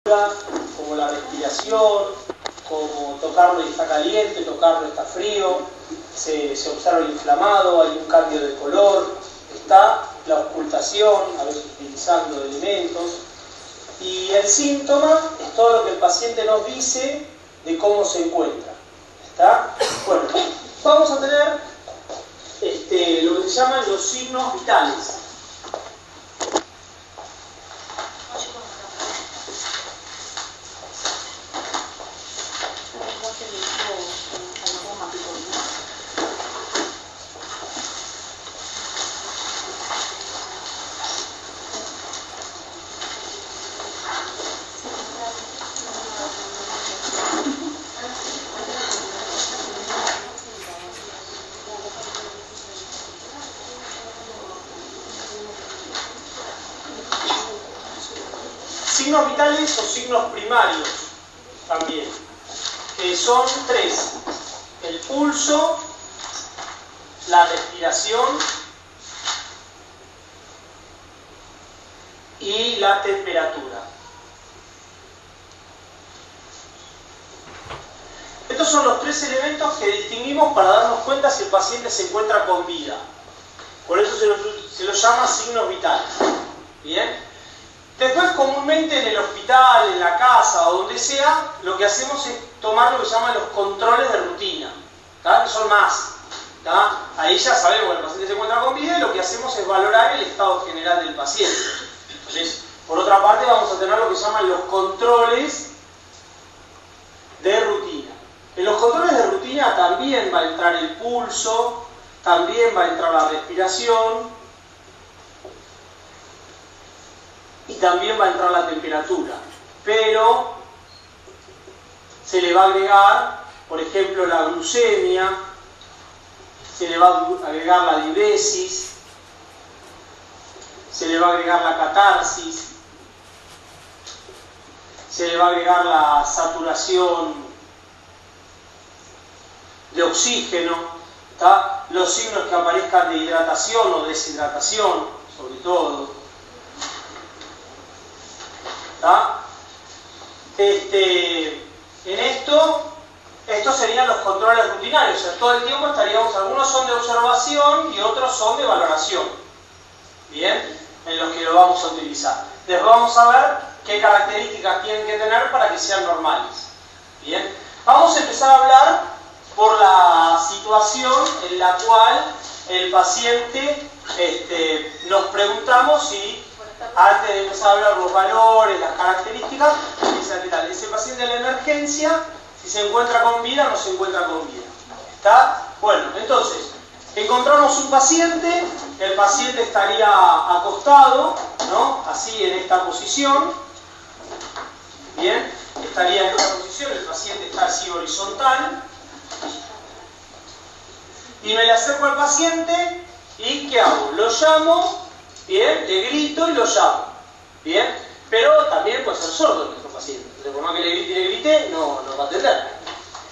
como la respiración, como tocarlo y está caliente, tocarlo está frío, se observa el inflamado, hay un cambio de color, está la ocultación, a veces utilizando elementos, y el síntoma es todo lo que el paciente nos dice de cómo se encuentra. ¿Está? Bueno, vamos a tener lo que se llaman los signos vitales. Signos vitales o signos primarios también, que son tres: el pulso, la respiración y la temperatura. Estos son los tres elementos que distinguimos para darnos cuenta si el paciente se encuentra con vida. Por eso se los llama signos vitales. ¿Bien? Después, comúnmente en el hospital, en la casa o donde sea, lo que hacemos es tomar lo que se llaman los controles de rutina, ¿tá? Que son más. ¿Tá? Ahí ya sabemos que el paciente se encuentra con vida y lo que hacemos es valorar el estado general del paciente. Entonces, por otra parte, vamos a tener lo que se llaman los controles de rutina. En los controles de rutina también va a entrar el pulso, también va a entrar la respiración, y también va a entrar la temperatura, pero se le va a agregar, por ejemplo, la glucemia, se le va a agregar la diuresis, se le va a agregar la catarsis, se le va a agregar la saturación de oxígeno, ¿tá? Los signos que aparezcan de hidratación o deshidratación, sobre todo. En estos serían los controles rutinarios, o sea, todo el tiempo estaríamos, algunos son de observación y otros son de valoración, ¿bien? En los que lo vamos a utilizar. Después vamos a ver qué características tienen que tener para que sean normales, ¿bien? Vamos a empezar a hablar por la situación en la cual el paciente, nos preguntamos si, antes de empezar a hablar los valores, las características, ¿qué tal? Ese paciente en la emergencia, si se encuentra con vida o no se encuentra con vida. ¿Está? Bueno, entonces, encontramos un paciente, el paciente estaría acostado, ¿no? Así, en esta posición. Bien, estaría en esta posición, el paciente está así horizontal. Y me le acerco al paciente y ¿qué hago? Lo llamo. Bien, le grito y lo llamo. Bien, pero también puede ser sordo nuestro paciente. Entonces, por más que le grite y le grite, no va a atender.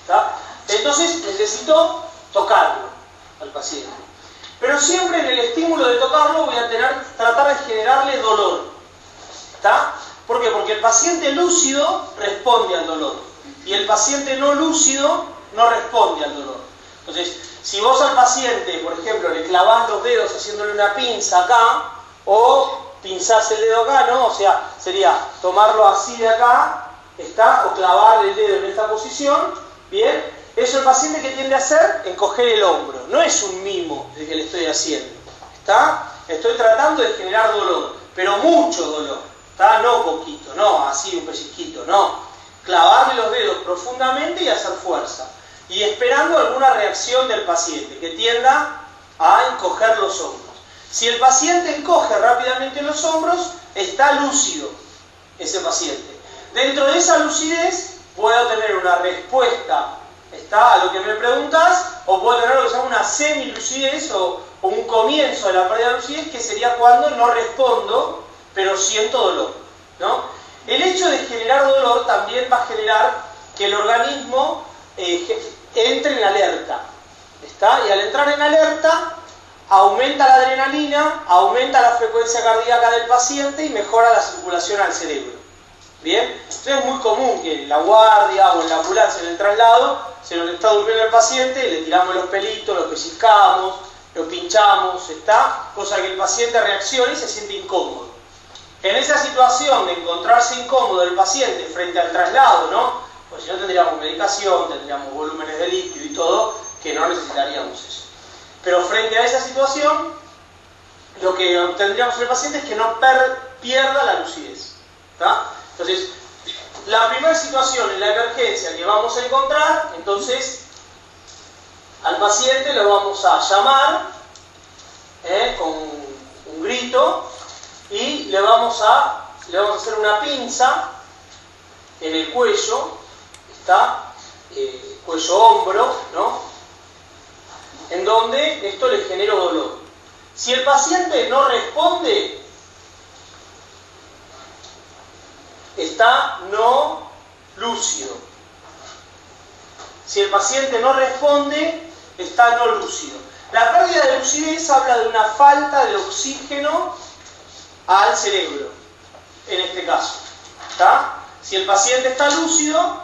¿Está? Entonces necesito tocarlo al paciente. Pero siempre en el estímulo de tocarlo voy a tratar de generarle dolor. ¿Está? ¿Por qué? Porque el paciente lúcido responde al dolor. Y el paciente no lúcido no responde al dolor. Entonces, si vos al paciente, por ejemplo, le clavás los dedos haciéndole una pinza acá, o pinzás el dedo acá, ¿no? O sea, sería tomarlo así de acá, ¿está? O clavar el dedo en esta posición, ¿bien? Eso el paciente que tiende a hacer, encoger el hombro. No es un mimo el que le estoy haciendo, ¿está? Estoy tratando de generar dolor, pero mucho dolor, ¿está? No poquito, no, así un pellizquito, no. Clavarle los dedos profundamente y hacer fuerza. Y esperando alguna reacción del paciente que tienda a encoger los hombros. Si el paciente encoge rápidamente los hombros, está lúcido ese paciente. Dentro de esa lucidez puedo tener una respuesta, ¿está? A lo que me preguntas, o puedo tener lo que se llama una semilucidez o un comienzo de la pérdida de lucidez, que sería cuando no respondo, pero siento dolor, ¿no? El hecho de generar dolor también va a generar que el organismo entre en alerta, ¿está? Y al entrar en alerta, aumenta la adrenalina, aumenta la frecuencia cardíaca del paciente y mejora la circulación al cerebro. Bien, entonces es muy común que en la guardia o en la ambulancia, en el traslado, se nos está durmiendo el paciente, le tiramos los pelitos, lo pellizcamos, lo pinchamos, cosa que el paciente reaccione y se siente incómodo. En esa situación de encontrarse incómodo el paciente frente al traslado, ¿no? Pues si no tendríamos medicación, tendríamos volúmenes de líquido y todo, que no necesitaríamos eso. Pero frente a esa situación, lo que obtendríamos en el paciente es que no pierda la lucidez. Entonces, la primera situación en la emergencia que vamos a encontrar, entonces, al paciente lo vamos a llamar con un grito y le vamos a hacer una pinza en el cuello, cuello-hombro, ¿no? En donde esto le genera dolor. Si el paciente no responde, está no lúcido. Si el paciente no responde, está no lúcido. La pérdida de lucidez habla de una falta de oxígeno al cerebro, en este caso. Si el paciente está lúcido,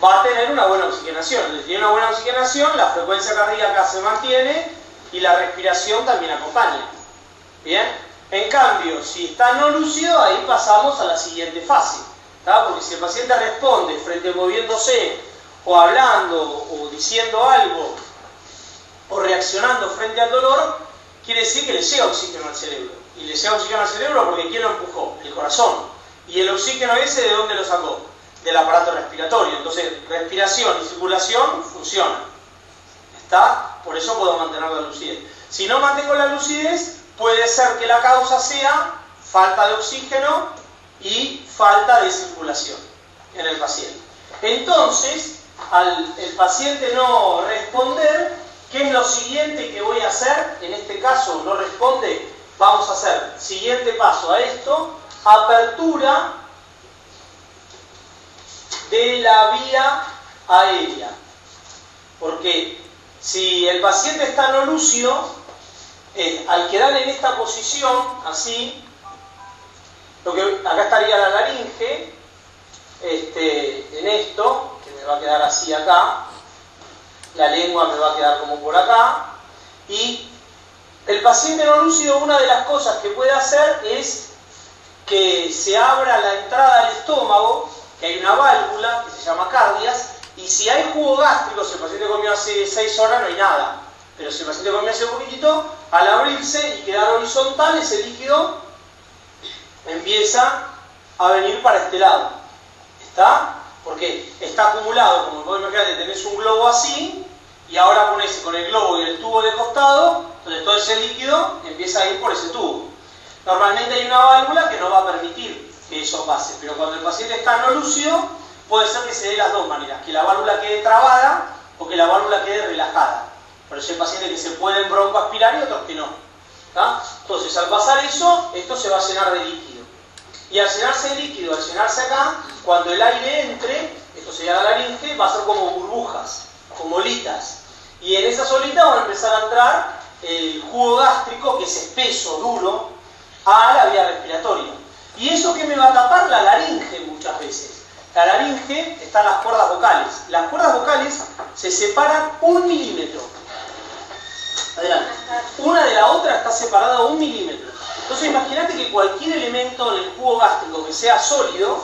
va a tener una buena oxigenación. Si tiene una buena oxigenación, la frecuencia cardíaca se mantiene y la respiración también acompaña. ¿Bien? En cambio, si está no lúcido, ahí pasamos a la siguiente fase. Porque si el paciente responde frente a moviéndose, o hablando, o diciendo algo, o reaccionando frente al dolor, quiere decir que le llega oxígeno al cerebro. Y le llega oxígeno al cerebro porque ¿quién lo empujó? El corazón. ¿Y el oxígeno ese de dónde lo sacó? Del aparato respiratorio. Entonces, respiración y circulación funcionan. Por eso puedo mantener la lucidez. Si no mantengo la lucidez, puede ser que la causa sea falta de oxígeno y falta de circulación en el paciente. Entonces, al el paciente no responder, ¿qué es lo siguiente que voy a hacer? En este caso no responde, vamos a hacer siguiente paso a esto, apertura de la vía aérea. Porque si el paciente está no lúcido, al quedar en esta posición, así, acá estaría la laringe, en esto, que me va a quedar así acá, la lengua me va a quedar como por acá, y el paciente no lúcido, una de las cosas que puede hacer es que se abra la entrada al estómago, que hay una válvula que se llama cardias, y si hay jugo gástrico, si el paciente comió hace 6 horas no hay nada, pero si el paciente comió hace un poquitito, al abrirse y quedar horizontal, ese líquido empieza a venir para este lado. Porque está acumulado, como podés imaginar, tenés un globo así, y ahora pones con el globo y el tubo de costado, entonces todo ese líquido empieza a ir por ese tubo. Normalmente hay una válvula que no va a permitir que eso pase, pero cuando el paciente está no lúcido, puede ser que se dé las dos maneras, que la válvula quede trabada o que la válvula quede relajada. Por eso hay pacientes que se pueden broncoaspirar y otros que no. Entonces, al pasar eso, esto se va a llenar de líquido. Y al llenarse de líquido, al llenarse acá, cuando el aire entre, esto sería la laringe, va a ser como burbujas, como olitas. Y en esas olitas van a empezar a entrar el jugo gástrico, que es espeso, duro, a la vía respiratoria. ¿Y eso qué me va a tapar? La laringe muchas veces. La laringe están las cuerdas vocales. Las cuerdas vocales se separan 1 milímetro. Adelante. Una de la otra está separada 1 milímetro. Entonces imagínate que cualquier elemento en el jugo gástrico que sea sólido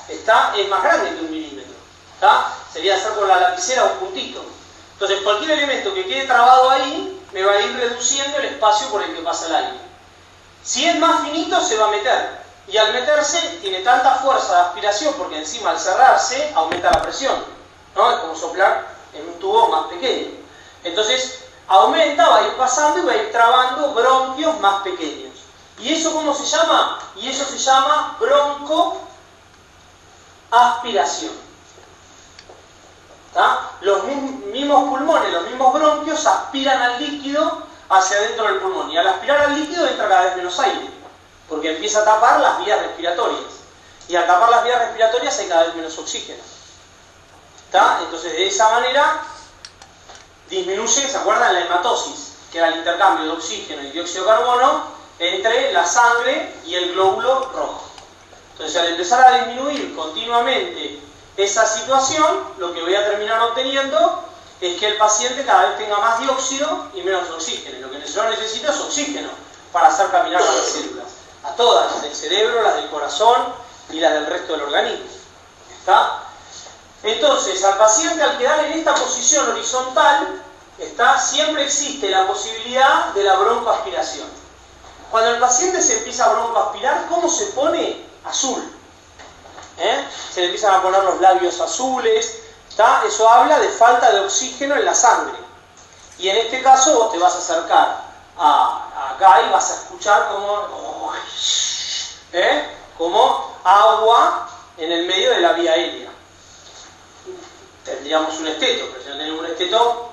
es más grande que 1 milímetro. Sería hacer con la lapicera un puntito. Entonces cualquier elemento que quede trabado ahí me va a ir reduciendo el espacio por el que pasa el aire. Si es más finito se va a meter. Y al meterse tiene tanta fuerza de aspiración porque encima al cerrarse aumenta la presión. Es como soplar en un tubo más pequeño. Entonces aumenta, va a ir pasando y va a ir trabando bronquios más pequeños. ¿Y eso cómo se llama? Y eso se llama broncoaspiración. Los mismos pulmones, los mismos bronquios aspiran al líquido hacia adentro del pulmón. Y al aspirar al líquido entra cada vez menos aire, porque empieza a tapar las vías respiratorias. Y al tapar las vías respiratorias hay cada vez menos oxígeno. Entonces de esa manera disminuye, ¿se acuerdan? La hematosis, que era el intercambio de oxígeno y dióxido de carbono entre la sangre y el glóbulo rojo. Entonces, al empezar a disminuir continuamente esa situación, lo que voy a terminar obteniendo es que el paciente cada vez tenga más dióxido y menos oxígeno. Lo que yo necesito es oxígeno para hacer caminar a las células. A todas, las del cerebro, las del corazón y las del resto del organismo. ¿Está? Entonces, al paciente, al quedar en esta posición horizontal, siempre existe la posibilidad de la broncoaspiración. Cuando el paciente se empieza a broncoaspirar, ¿cómo se pone? Azul. Se le empiezan a poner los labios azules. ¿Está? Eso habla de falta de oxígeno en la sangre. Y en este caso vos te vas a acercar acá y vas a escuchar como agua en el medio de la vía aérea. Tendríamos un esteto, pero si no tenemos un esteto,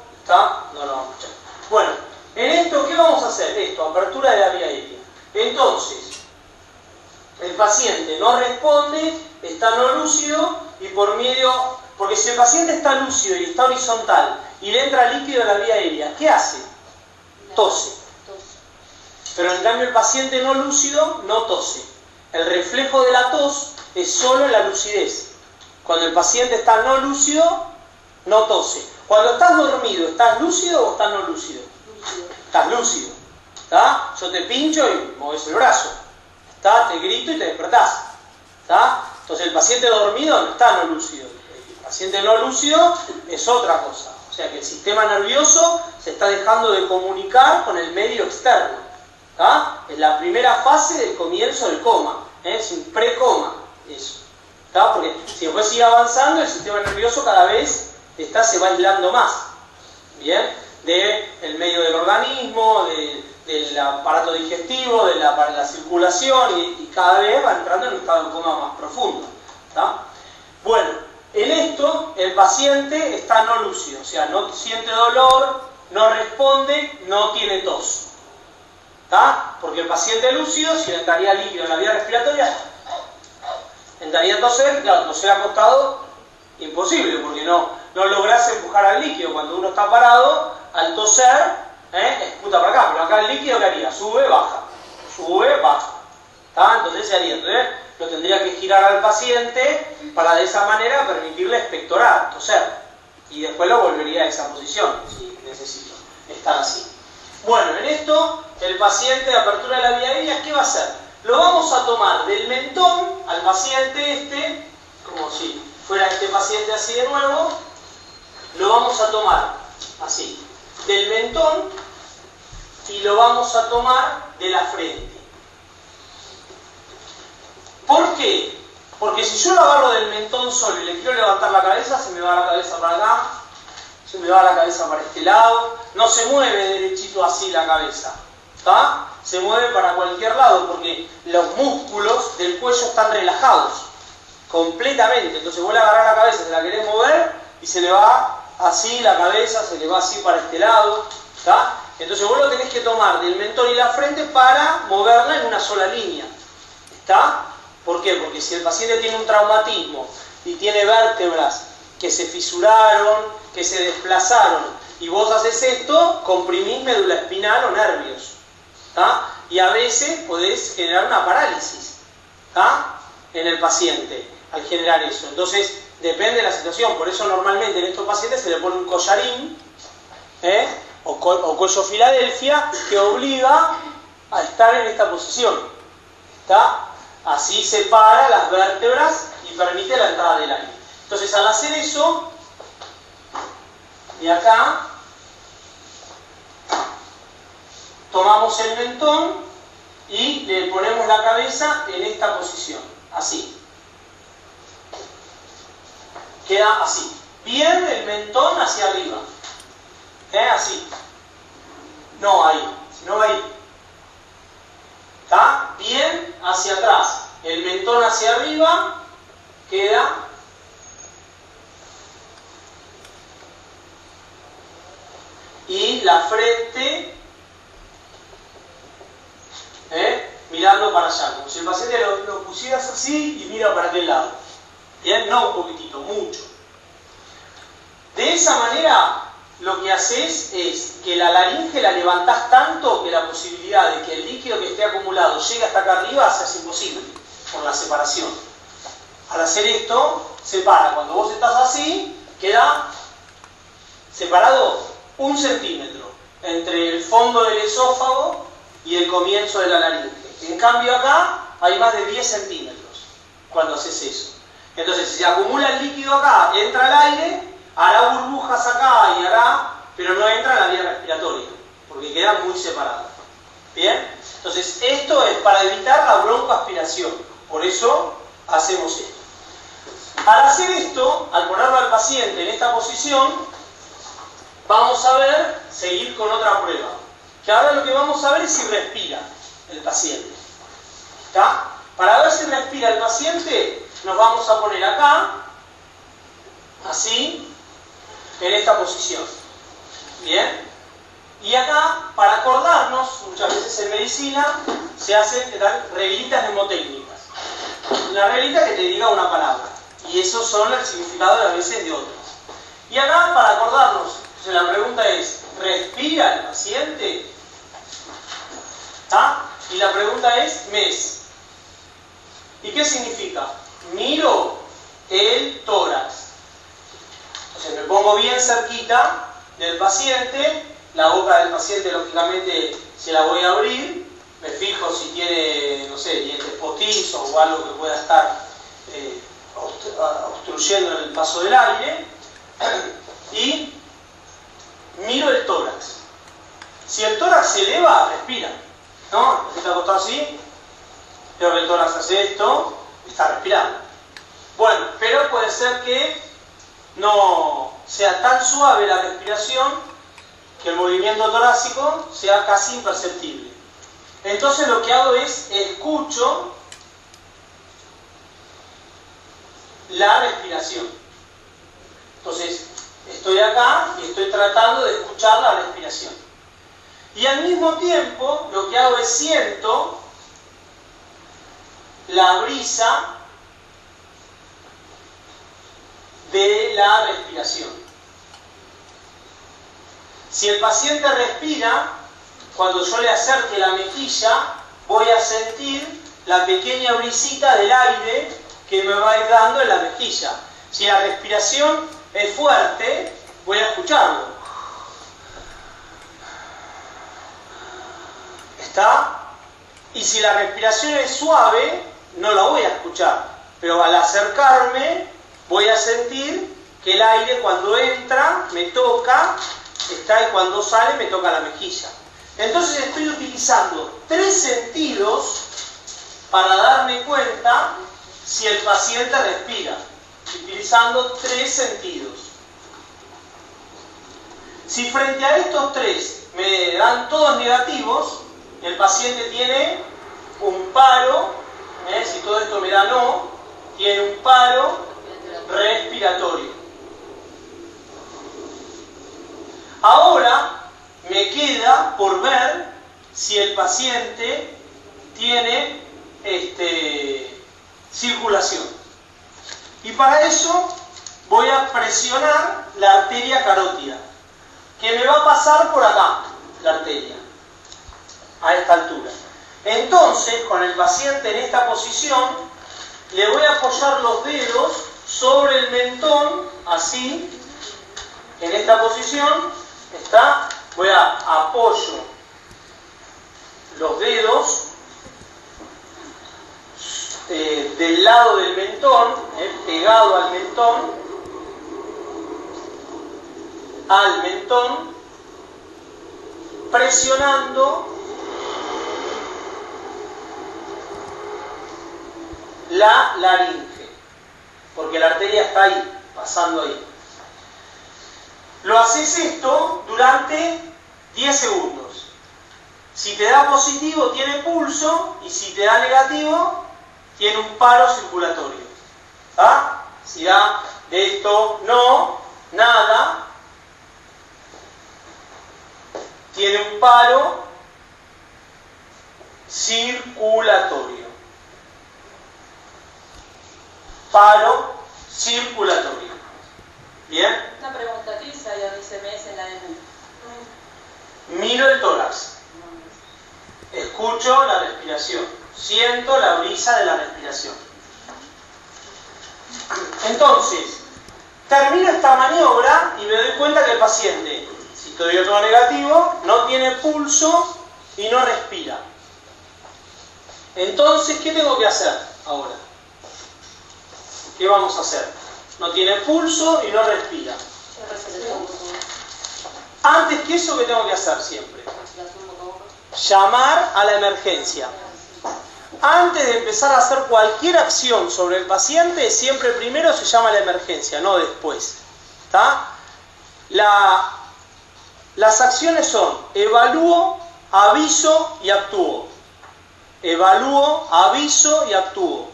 no lo vamos a escuchar. Bueno, en esto, ¿qué vamos a hacer? Esto, apertura de la vía aérea. Entonces, el paciente no responde, está no lúcido y porque si el paciente está lúcido y está horizontal y le entra líquido a la vía aérea, ¿qué hace? Tose. Pero en cambio el paciente no lúcido no tose. El reflejo de la tos es solo la lucidez. Cuando el paciente está no lúcido, no tose. Cuando estás dormido, ¿estás lúcido o estás no lúcido? Estás lúcido. ¿Está? Yo te pincho y mueves el brazo. ¿Está? Te grito y te despertás. ¿Está? Entonces el paciente dormido no está no lúcido. El paciente no lúcido es otra cosa. O sea que el sistema nervioso se está dejando de comunicar con el medio externo. ¿Está? Es la primera fase del comienzo del coma. Es un precoma. Eso. ¿Está? Porque si después sigue avanzando, el sistema nervioso cada vez se va aislando más. ¿Bien? Del medio del organismo, del aparato digestivo, de la circulación y cada vez va entrando en un estado de coma más profundo. ¿Está? Bueno, en esto el paciente está no lúcido, o sea, no siente dolor, no responde, no tiene tos. ¿Está? Porque el paciente lúcido, si le entraría líquido en la vía respiratoria, entraría a toser, y claro, toser acostado, imposible, porque no lográs empujar al líquido. Cuando uno está parado, al toser, esputa para acá, pero acá el líquido ¿qué haría? Sube, baja. ¿Está? Entonces se haría. Entonces lo tendría que girar al paciente para de esa manera permitirle expectorar, toser. Y después lo volvería a esa posición, si necesito estar así. Bueno, en esto, el paciente de apertura de la vía aérea, ¿qué va a hacer? Lo vamos a tomar del mentón al paciente como si fuera este paciente así de nuevo, lo vamos a tomar así, del mentón, y lo vamos a tomar de la frente. ¿Por qué? Porque si yo lo agarro del mentón solo y le quiero levantar la cabeza, se me va la cabeza para acá, se me va la cabeza para este lado, no se mueve derechito así la cabeza, ¿está? Se mueve para cualquier lado porque los músculos del cuello están relajados completamente. Entonces vos le agarrás la cabeza, se la querés mover y se le va así la cabeza, se le va así para este lado, ¿está? Entonces vos lo tenés que tomar del mentón y la frente para moverla en una sola línea, ¿está? ¿Por qué? Porque si el paciente tiene un traumatismo y tiene vértebras que se fisuraron, que se desplazaron, y vos haces esto, comprimís médula espinal o nervios, ¿tá? Y a veces podés generar una parálisis, ¿tá? En el paciente al generar eso. Entonces depende de la situación. Por eso normalmente en estos pacientes se le pone un collarín o cuello Filadelfia que obliga a estar en esta posición, ¿tá? Así separa las vértebras y permite la entrada del aire. Entonces al hacer eso, de acá tomamos el mentón y le ponemos la cabeza en esta posición, así. Queda así. Bien el mentón hacia arriba. Así. No ahí, sino ahí. ¿Está? Bien hacia atrás. El mentón hacia arriba queda y la frente mirando para allá, como si el paciente lo pusieras así y mira para aquel lado. Bien, no un poquitito, mucho. De esa manera lo que haces es que la laringe la levantás tanto que la posibilidad de que el líquido que esté acumulado llegue hasta acá arriba se hace imposible. por la separación. Al hacer esto, separa. Cuando vos estás así, queda separado 1 centímetro entre el fondo del esófago y el comienzo de la laringe. En cambio acá hay más de 10 centímetros cuando haces eso. Entonces, si se acumula el líquido acá, entra el aire, hará burbujas acá y hará, pero no entra en la vía respiratoria, porque queda muy separado. ¿Bien? Entonces, esto es para evitar la broncoaspiración. Por eso hacemos esto. Al hacer esto, al ponerlo al paciente en esta posición, vamos a ver, seguir con otra prueba. Que ahora lo que vamos a ver es si respira el paciente. ¿Está? Para ver si respira el paciente, nos vamos a poner acá, así, en esta posición. ¿Bien? Y acá, para acordarnos, muchas veces en medicina se hacen reglitas mnemotécnicas. Una reglita que te diga una palabra. Y esos son el significado a veces de otras. Y acá, para acordarnos, la pregunta es, ¿respira el paciente? ¿Ah? Y la pregunta es, mes. ¿Y qué significa? Miro el tórax. Entonces me pongo bien cerquita del paciente, la boca del paciente lógicamente se la voy a abrir, me fijo si tiene, no sé, dientes postizos o algo que pueda estar obstruyendo el paso del aire, y miro el tórax. Si el tórax se eleva, respira, ¿no? Está acostado así, veo que el tórax hace esto, está respirando. Bueno, pero puede ser que no sea tan suave la respiración que el movimiento torácico sea casi imperceptible. Entonces lo que hago es escucho la respiración. Entonces estoy acá y estoy tratando de escuchar la respiración. Y al mismo tiempo lo que hago es siento la brisa de la respiración. Si el paciente respira, cuando yo le acerque la mejilla, voy a sentir la pequeña brisita del aire que me va a ir dando en la mejilla. Si la respiración es fuerte, voy a escucharlo. ¿Está? Y si la respiración es suave, no la voy a escuchar. Pero al acercarme, voy a sentir que el aire cuando entra me toca, está, y cuando sale me toca la mejilla. Entonces estoy utilizando 3 sentidos para darme cuenta si el paciente respira. Utilizando 3 sentidos. Si frente a estos 3 me dan todos negativos, el paciente tiene un paro, si todo esto me da no, tiene un paro respiratorio. Ahora me queda por ver si el paciente tiene circulación. Y para eso voy a presionar la arteria carótida, que me va a pasar por acá, la arteria, a esta altura. Entonces, con el paciente en esta posición, le voy a apoyar los dedos sobre el mentón, así, en esta posición, está, voy a apoyo los dedos del lado del mentón, pegado al mentón, presionando la laringe, porque la arteria está ahí, pasando ahí. Lo haces esto durante 10 segundos. Si te da positivo, tiene pulso, y si te da negativo, tiene un paro circulatorio. ¿Ah? Si da de esto no, nada, tiene un paro circulatorio. Paro circulatorio. ¿Bien? Una pregunta, ¿qué dice ahí donde dice mes en la DNI? Miro el tórax. Escucho la respiración. siento la brisa de la respiración. Entonces, termino esta maniobra y me doy cuenta que el paciente, si estoy todo negativo, no tiene pulso y no respira. Entonces, ¿qué tengo que hacer ahora? ¿Qué vamos a hacer? No tiene pulso y no respira. Antes que eso, ¿qué tengo que hacer siempre? Llamar a la emergencia. Antes de empezar a hacer cualquier acción sobre el paciente, siempre primero se llama a la emergencia, no después. ¿Está? Las acciones son evalúo, aviso y actúo. Evalúo, aviso y actúo.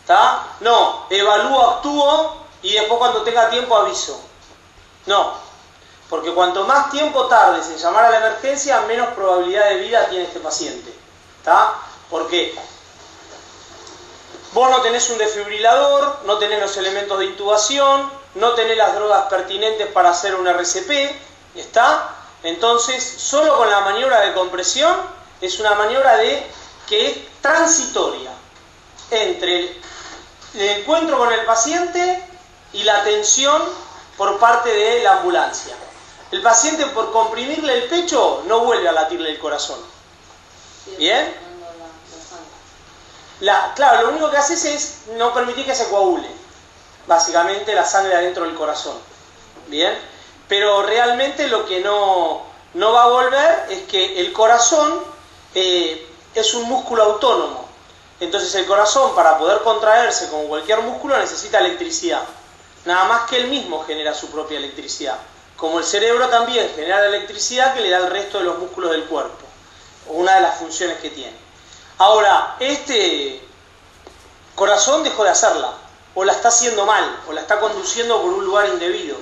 ¿Está? No, evalúo, actúo y después cuando tenga tiempo aviso. No, porque cuanto más tiempo tardes en llamar a la emergencia, menos probabilidad de vida tiene este paciente. ¿Está? Porque vos no tenés un desfibrilador, no tenés los elementos de intubación, no tenés las drogas pertinentes para hacer un RCP, ¿está? Entonces, solo con la maniobra de compresión es una maniobra que es transitoria entre el encuentro con el paciente y la atención por parte de la ambulancia. El paciente, por comprimirle el pecho, no vuelve a latirle el corazón. ¿Bien? Claro, lo único que haces es no permitir que se coagule, básicamente, la sangre adentro del corazón. ¿Bien? Pero realmente lo que no va a volver es que el corazón es un músculo autónomo. Entonces el corazón, para poder contraerse como cualquier músculo, necesita electricidad. Nada más que él mismo genera su propia electricidad. Como el cerebro también genera la electricidad que le da el resto de los músculos del cuerpo. Una de las funciones que tiene. Ahora, este corazón dejó de hacerla, o la está haciendo mal, o la está conduciendo por un lugar indebido.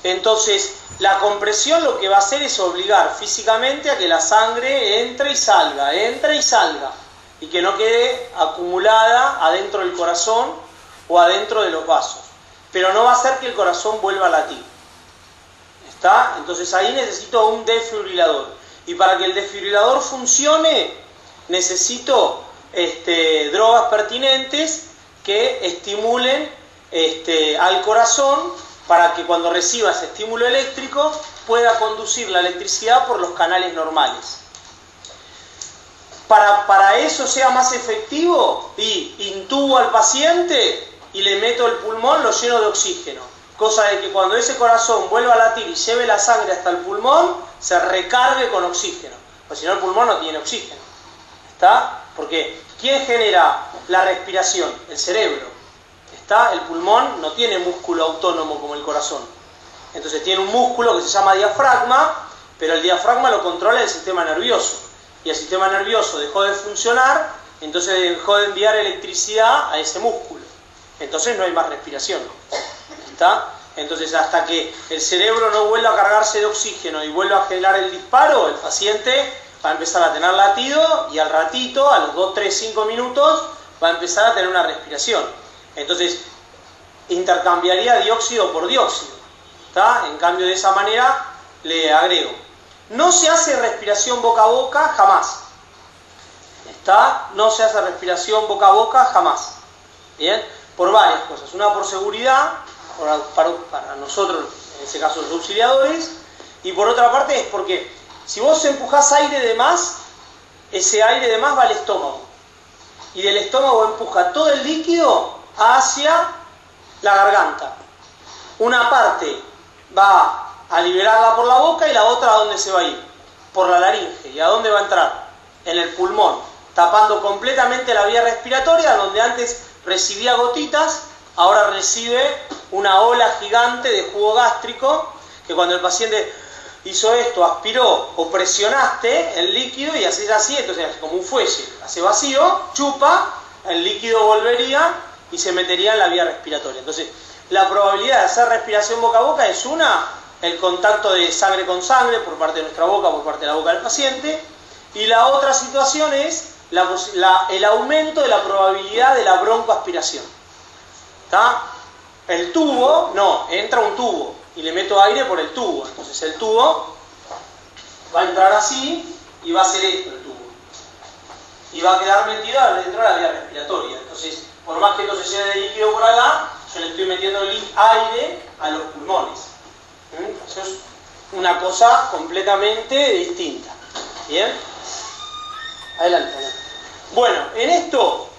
Entonces, la compresión lo que va a hacer es obligar físicamente a que la sangre entre y salga, y que no quede acumulada adentro del corazón o adentro de los vasos. Pero no va a hacer que el corazón vuelva a latir. ¿Está? Entonces ahí necesito un desfibrilador. Y para que el desfibrilador funcione, necesito drogas pertinentes que estimulen al corazón para que cuando reciba ese estímulo eléctrico pueda conducir la electricidad por los canales normales. Para eso sea más efectivo, intubo al paciente y le meto el pulmón, lo lleno de oxígeno. Cosa de que cuando ese corazón vuelva a latir y lleve la sangre hasta el pulmón, se recargue con oxígeno. Porque si no, el pulmón no tiene oxígeno. ¿Está? Porque ¿quién genera la respiración? El cerebro. ¿Está? El pulmón no tiene músculo autónomo como el corazón. Entonces tiene un músculo que se llama diafragma, pero el diafragma lo controla el sistema nervioso. Y el sistema nervioso dejó de funcionar, entonces dejó de enviar electricidad a ese músculo. Entonces no hay más respiración. ¿Está? Entonces hasta que el cerebro no vuelva a cargarse de oxígeno y vuelva a generar el disparo, el paciente va a empezar a tener latido y al ratito, a los 2, 3, 5 minutos, va a empezar a tener una respiración. Entonces intercambiaría dióxido por dióxido. ¿Está? En cambio, de esa manera le agrego. No se hace respiración boca a boca jamás. ¿Está? No se hace respiración boca a boca jamás. ¿Bien? Por varias cosas. Una, por seguridad, para nosotros, en este caso los auxiliadores, y por otra parte es porque si vos empujás aire de más, ese aire de más va al estómago. Y del estómago empuja todo el líquido hacia la garganta. Una parte va a liberarla por la boca y la otra, ¿a dónde se va a ir? Por la laringe. ¿Y a dónde va a entrar? En el pulmón, tapando completamente la vía respiratoria, donde antes recibía gotitas, ahora recibe una ola gigante de jugo gástrico, que cuando el paciente hizo esto, aspiró o presionaste el líquido y haces así, entonces hace como un fuelle, hace vacío, chupa, el líquido volvería y se metería en la vía respiratoria. Entonces, la probabilidad de hacer respiración boca a boca es el contacto de sangre con sangre por parte de nuestra boca, por parte de la boca del paciente, y la otra situación es el aumento de la probabilidad de la broncoaspiración. ¿Está? El tubo, no, entra un tubo y le meto aire por el tubo. Entonces el tubo va a entrar así y va a hacer esto el tubo. y va a quedar metida dentro de la vía respiratoria. Entonces, por más que esto se llene de líquido por acá, yo le estoy metiendo aire a los pulmones. Eso es una cosa completamente distinta. ¿Bien? Adelante, adelante. Bueno, en esto,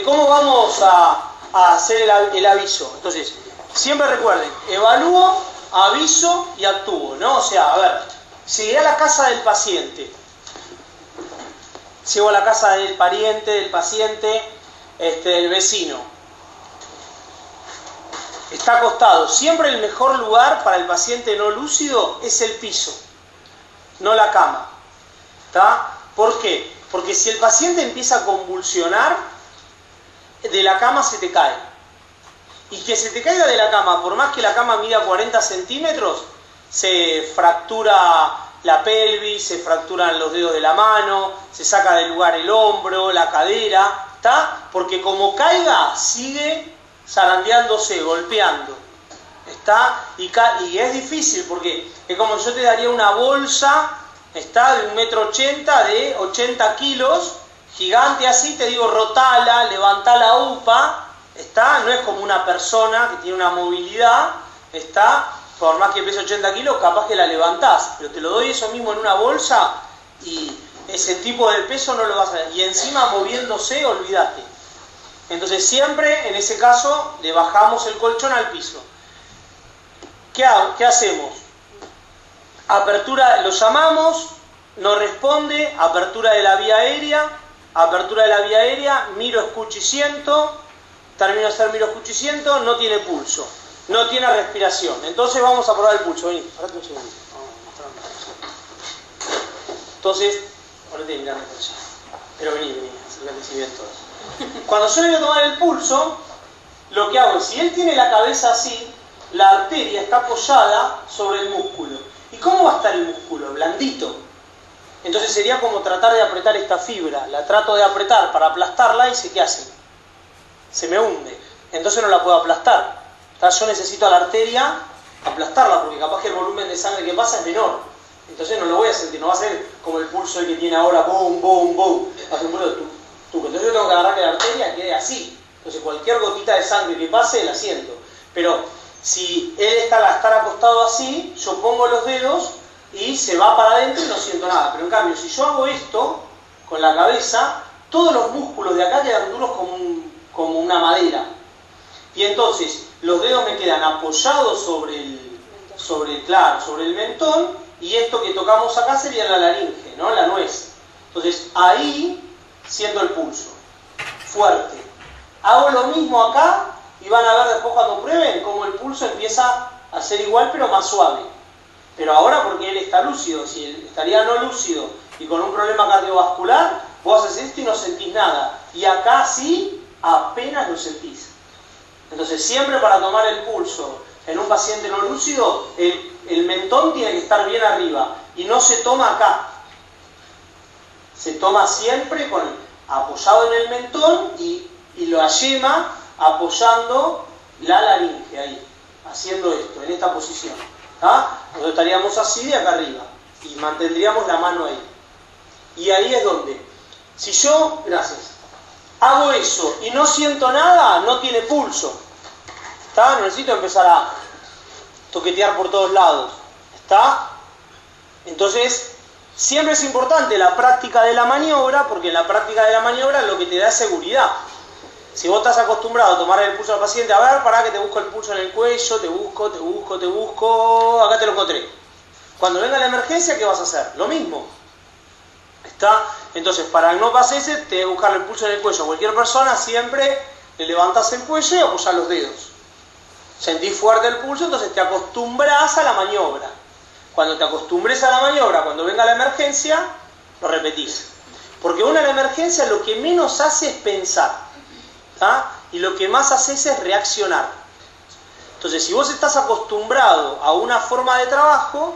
¿cómo vamos a hacer el aviso? Entonces, siempre recuerden, evalúo, aviso y actúo, ¿no? O sea, a ver, si llegué a la casa del paciente, llego a la casa del pariente, del paciente, del vecino, está acostado. Siempre el mejor lugar para el paciente no lúcido es el piso, no la cama. ¿Está? ¿Por qué? Porque si el paciente empieza a convulsionar, de la cama se te cae. Y que se te caiga de la cama, por más que la cama mida 40 centímetros, se fractura la pelvis, se fracturan los dedos de la mano, se saca del lugar el hombro, la cadera, ¿está? Porque como caiga, sigue zarandeándose, golpeando, ¿está? Y es difícil porque es como yo te daría una bolsa, ¿está? De 1,80 m, de 80 kilos, gigante así, te digo, rotala, levantá la UPA, ¿está? No es como una persona que tiene una movilidad, ¿está? Por más que pese 80 kilos, capaz que la levantás, pero te lo doy eso mismo en una bolsa y ese tipo de peso no lo vas a ver. Y encima moviéndose, olvídate. Entonces siempre, en ese caso, le bajamos el colchón al piso. ¿Qué hacemos? Apertura, lo llamamos, no responde, apertura de la vía aérea, miro, escucho y siento, termino de hacer miro, escucho y siento, no tiene pulso, no tiene respiración. Entonces vamos a probar el pulso. Vení, parate un segundo. Entonces, ahora te mirando por allá. Pero vení, acércate si bien todos. Cuando yo le voy a tomar el pulso, lo que hago es, si él tiene la cabeza así, la arteria está apoyada sobre el músculo. ¿Y cómo va a estar el músculo? Blandito. Entonces sería como tratar de apretar esta fibra. La trato de apretar para aplastarla y ¿qué hace? Se me hunde. Entonces no la puedo aplastar. Yo necesito a la arteria aplastarla porque capaz que el volumen de sangre que pasa es menor. Entonces no lo voy a sentir. No va a ser como el pulso que tiene ahora, boom, boom, boom. Hace un pulso Entonces yo tengo que agarrar que la arteria quede así. Entonces cualquier gotita de sangre que pase la siento. Pero si él está al estar acostado así, yo pongo los dedos y se va para adentro y no siento nada. Pero en cambio, si yo hago esto con la cabeza, todos los músculos de acá quedan duros como una madera. Y entonces los dedos me quedan apoyados sobre el mentón, y esto que tocamos acá sería la laringe, ¿no? La nuez. Entonces ahí siento el pulso, fuerte. Hago lo mismo acá y van a ver después cuando prueben cómo el pulso empieza a ser igual pero más suave. Pero ahora porque él está lúcido, si él estaría no lúcido y con un problema cardiovascular, vos haces esto y no sentís nada. Y acá sí, apenas lo sentís. Entonces siempre para tomar el pulso en un paciente no lúcido, el mentón tiene que estar bien arriba y no se toma acá. Se toma siempre apoyado en el mentón y la yema apoyando la laringe ahí, haciendo esto, en esta posición. Nosotros estaríamos así de acá arriba y mantendríamos la mano ahí. Y ahí es donde, si yo, hago eso y no siento nada, no tiene pulso. No necesito empezar a toquetear por todos lados. Entonces, siempre es importante la práctica de la maniobra, porque en la práctica de la maniobra es lo que te da seguridad. Si vos estás acostumbrado a tomar el pulso al paciente, a ver, pará que te busco el pulso en el cuello, te busco, acá te lo encontré. Cuando venga la emergencia, ¿qué vas a hacer? Lo mismo. Entonces, para que no pase ese, te debe buscar el pulso en el cuello. Cualquier persona siempre le levantas el cuello y apoyas los dedos. Sentís fuerte el pulso, entonces te acostumbras a la maniobra. Cuando te acostumbres a la maniobra, cuando venga la emergencia, lo repetís. Porque una de la emergencia lo que menos hace es pensar. Y lo que más haces es reaccionar. Entonces, si vos estás acostumbrado a una forma de trabajo,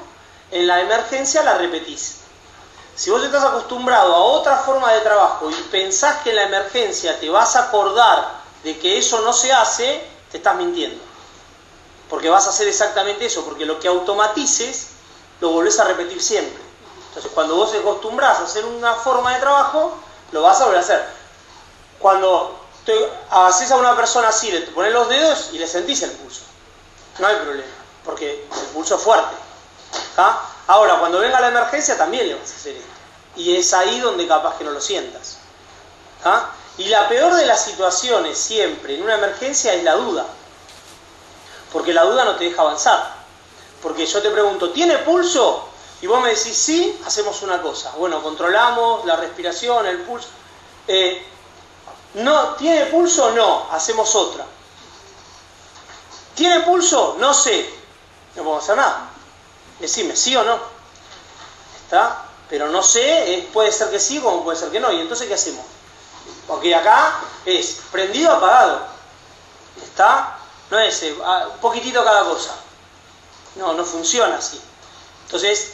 en la emergencia la repetís. Si vos estás acostumbrado a otra forma de trabajo y pensás que en la emergencia te vas a acordar de que eso no se hace, te estás mintiendo. Porque vas a hacer exactamente eso, porque lo que automatices lo volvés a repetir siempre. Entonces, cuando vos te acostumbrás a hacer una forma de trabajo, lo vas a volver a hacer. Cuando haces a una persona así, le pones los dedos y le sentís el pulso. No hay problema, porque el pulso es fuerte. ¿Tá? Ahora, cuando venga la emergencia también le vas a hacer esto. Y es ahí donde capaz que no lo sientas. ¿Tá? Y la peor de las situaciones siempre en una emergencia es la duda. Porque la duda no te deja avanzar. Porque yo te pregunto, ¿tiene pulso? Y vos me decís, sí, hacemos una cosa. Bueno, controlamos la respiración, el pulso. ¿No tiene pulso? No, hacemos otra. ¿Tiene pulso? No sé. No podemos hacer nada. Decime, ¿sí o no? ¿Está? Pero no sé, puede ser que sí como puede ser que no. ¿Y entonces qué hacemos? Porque acá es prendido, apagado. ¿Está? No es un poquitito cada cosa. No, no funciona así. Entonces,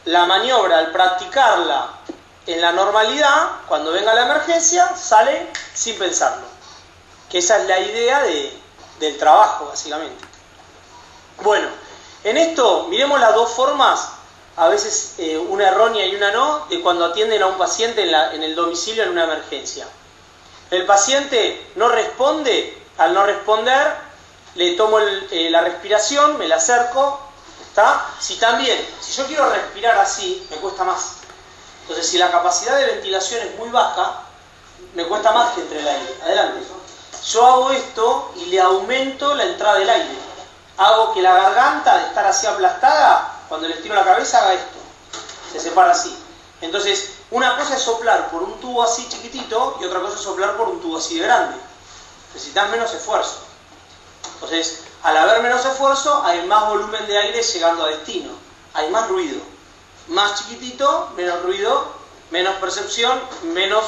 la maniobra, al practicarla en la normalidad, cuando venga la emergencia, sale sin pensarlo. Que esa es la idea del trabajo, básicamente. Bueno, en esto, miremos las dos formas, a veces una errónea y una no, de cuando atienden a un paciente en el domicilio en una emergencia. El paciente no responde, al no responder, le tomo la respiración, me la acerco, ¿está? Si yo quiero respirar así, me cuesta más. Entonces, si la capacidad de ventilación es muy baja, me cuesta más que entre el aire. Adelante. Yo hago esto y le aumento la entrada del aire. Hago que la garganta, de estar así aplastada, cuando le estiro la cabeza, haga esto. Se separa así. Entonces, una cosa es soplar por un tubo así chiquitito y otra cosa es soplar por un tubo así de grande. Necesitas menos esfuerzo. Entonces, al haber menos esfuerzo, hay más volumen de aire llegando a destino. Hay más ruido. Más chiquitito, menos ruido, menos percepción, menos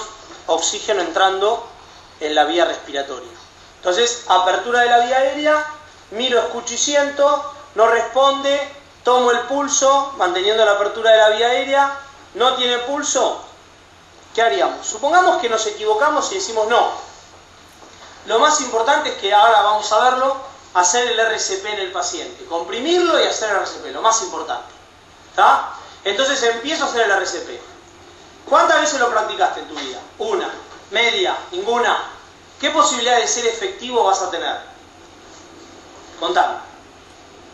oxígeno entrando en la vía respiratoria. Entonces, apertura de la vía aérea, miro, escucho y siento, no responde, tomo el pulso, manteniendo la apertura de la vía aérea, no tiene pulso, ¿qué haríamos? Supongamos que nos equivocamos y decimos no. Lo más importante es que ahora vamos a verlo, hacer el RCP en el paciente, comprimirlo y hacer el RCP, lo más importante. ¿Está? Entonces empiezo a hacer el RCP. ¿Cuántas veces lo practicaste en tu vida? Una, media, ninguna. ¿Qué posibilidad de ser efectivo vas a tener? Contame.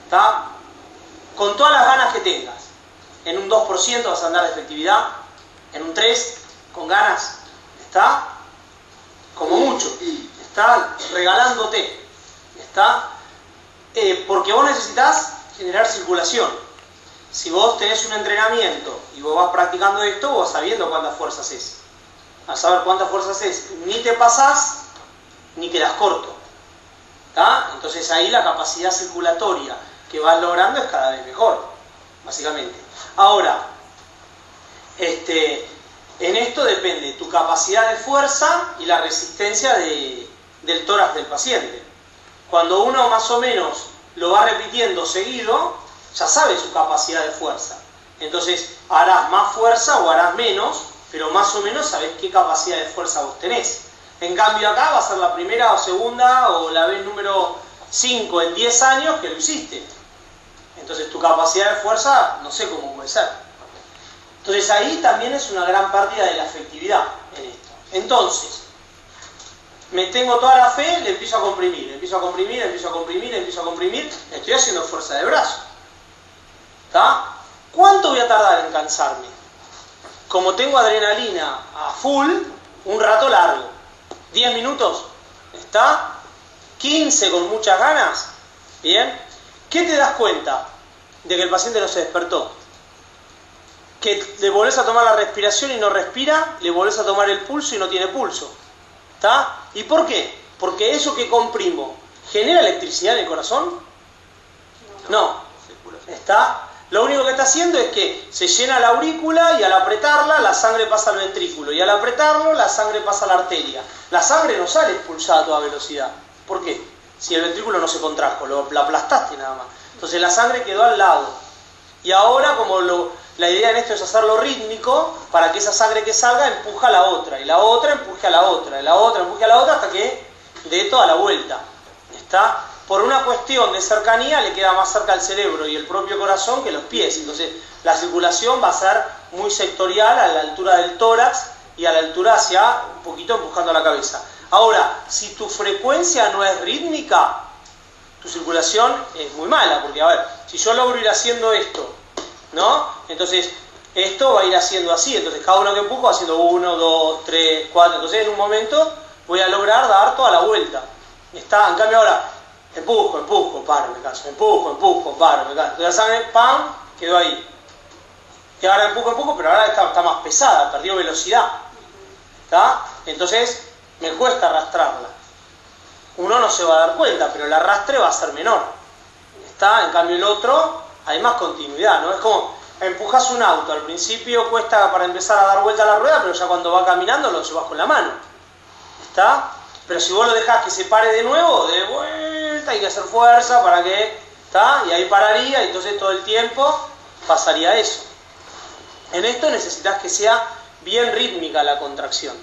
¿Está? Con todas las ganas que tengas. En un 2% vas a andar de efectividad. En un 3%, con ganas. ¿Está? Como mucho. Está regalándote. ¿Está? Porque vos necesitas generar circulación. Si vos tenés un entrenamiento y vos vas practicando esto, vos vas sabiendo cuántas fuerzas es. Al saber cuántas fuerzas es, ni te pasás, ni quedás corto. ¿Tá? Entonces ahí la capacidad circulatoria que vas logrando es cada vez mejor, básicamente. Ahora, en esto depende tu capacidad de fuerza y la resistencia del tórax del paciente. Cuando uno más o menos lo va repitiendo seguido, ya sabe su capacidad de fuerza. Entonces harás más fuerza o harás menos, pero más o menos sabés qué capacidad de fuerza vos tenés. En cambio acá va a ser la primera o segunda o la vez número 5 en 10 años que lo hiciste. Entonces tu capacidad de fuerza no sé cómo puede ser. Entonces ahí también es una gran pérdida de la efectividad en esto. Entonces, me tengo toda la fe, le empiezo a comprimir, empiezo a comprimir, empiezo a comprimir, empiezo a comprimir, estoy haciendo fuerza de brazo. ¿Está? ¿Cuánto voy a tardar en cansarme? Como tengo adrenalina a full, un rato largo. 10 minutos, ¿está? 15 con muchas ganas, ¿bien? ¿Qué te das cuenta de que el paciente no se despertó? Que le volvés a tomar la respiración y no respira, le volvés a tomar el pulso y no tiene pulso. ¿Está? ¿Y por qué? Porque eso que comprimo, ¿genera electricidad en el corazón? No. ¿Está? Lo único que está haciendo es que se llena la aurícula y al apretarla la sangre pasa al ventrículo y al apretarlo la sangre pasa a la arteria. La sangre no sale expulsada a toda velocidad. ¿Por qué? Si el ventrículo no se contrajo, la aplastaste nada más. Entonces la sangre quedó al lado. Y ahora como la idea en esto es hacerlo rítmico, para que esa sangre que salga empuja a la otra, y la otra empuje a la otra, y la otra empuje a la otra hasta que dé toda la vuelta. ¿Está? Por una cuestión de cercanía le queda más cerca el cerebro y el propio corazón que los pies. Entonces la circulación va a ser muy sectorial a la altura del tórax y a la altura hacia un poquito empujando la cabeza. Ahora, si tu frecuencia no es rítmica, tu circulación es muy mala, porque a ver, si yo logro ir haciendo esto, ¿no? Entonces, esto va a ir haciendo así, entonces cada uno que empujo va haciendo 1, 2, 3, 4, entonces en un momento voy a lograr dar toda la vuelta. ¿Está? En cambio ahora, empujo, paro, me canso, empujo, paro, me canso. Entonces ya saben, ¡pam!, quedó ahí. Y ahora empujo, pero ahora está más pesada, perdió velocidad. ¿Está? Entonces me cuesta arrastrarla. Uno no se va a dar cuenta, pero el arrastre va a ser menor. ¿Está? En cambio el otro, hay más continuidad, ¿no? Es como, empujas un auto, al principio cuesta para empezar a dar vuelta a la rueda, pero ya cuando va caminando lo llevas con la mano. ¿Está? Pero si vos lo dejás que se pare de nuevo, de vuelta, hay que hacer fuerza para que... ¿Está? Y ahí pararía, y entonces todo el tiempo pasaría eso. En esto necesitas que sea bien rítmica la contracción.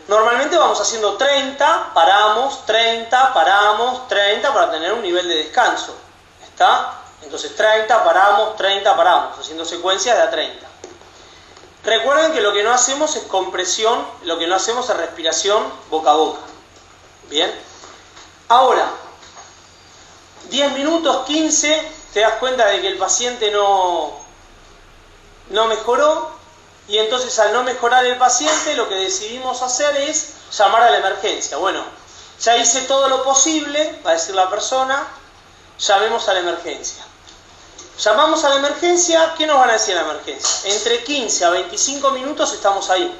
Normalmente vamos haciendo 30, paramos, 30, paramos, 30 para tener un nivel de descanso. ¿Está? Entonces 30, paramos, haciendo secuencias de a 30. Recuerden que lo que no hacemos es compresión, lo que no hacemos es respiración boca a boca. Bien. Ahora, 10 minutos, 15, te das cuenta de que el paciente no mejoró, y entonces al no mejorar el paciente lo que decidimos hacer es llamar a la emergencia. Bueno, ya hice todo lo posible, va a decir la persona, llamemos a la emergencia. Llamamos a la emergencia, ¿qué nos van a decir a la emergencia? Entre 15 a 25 minutos estamos ahí.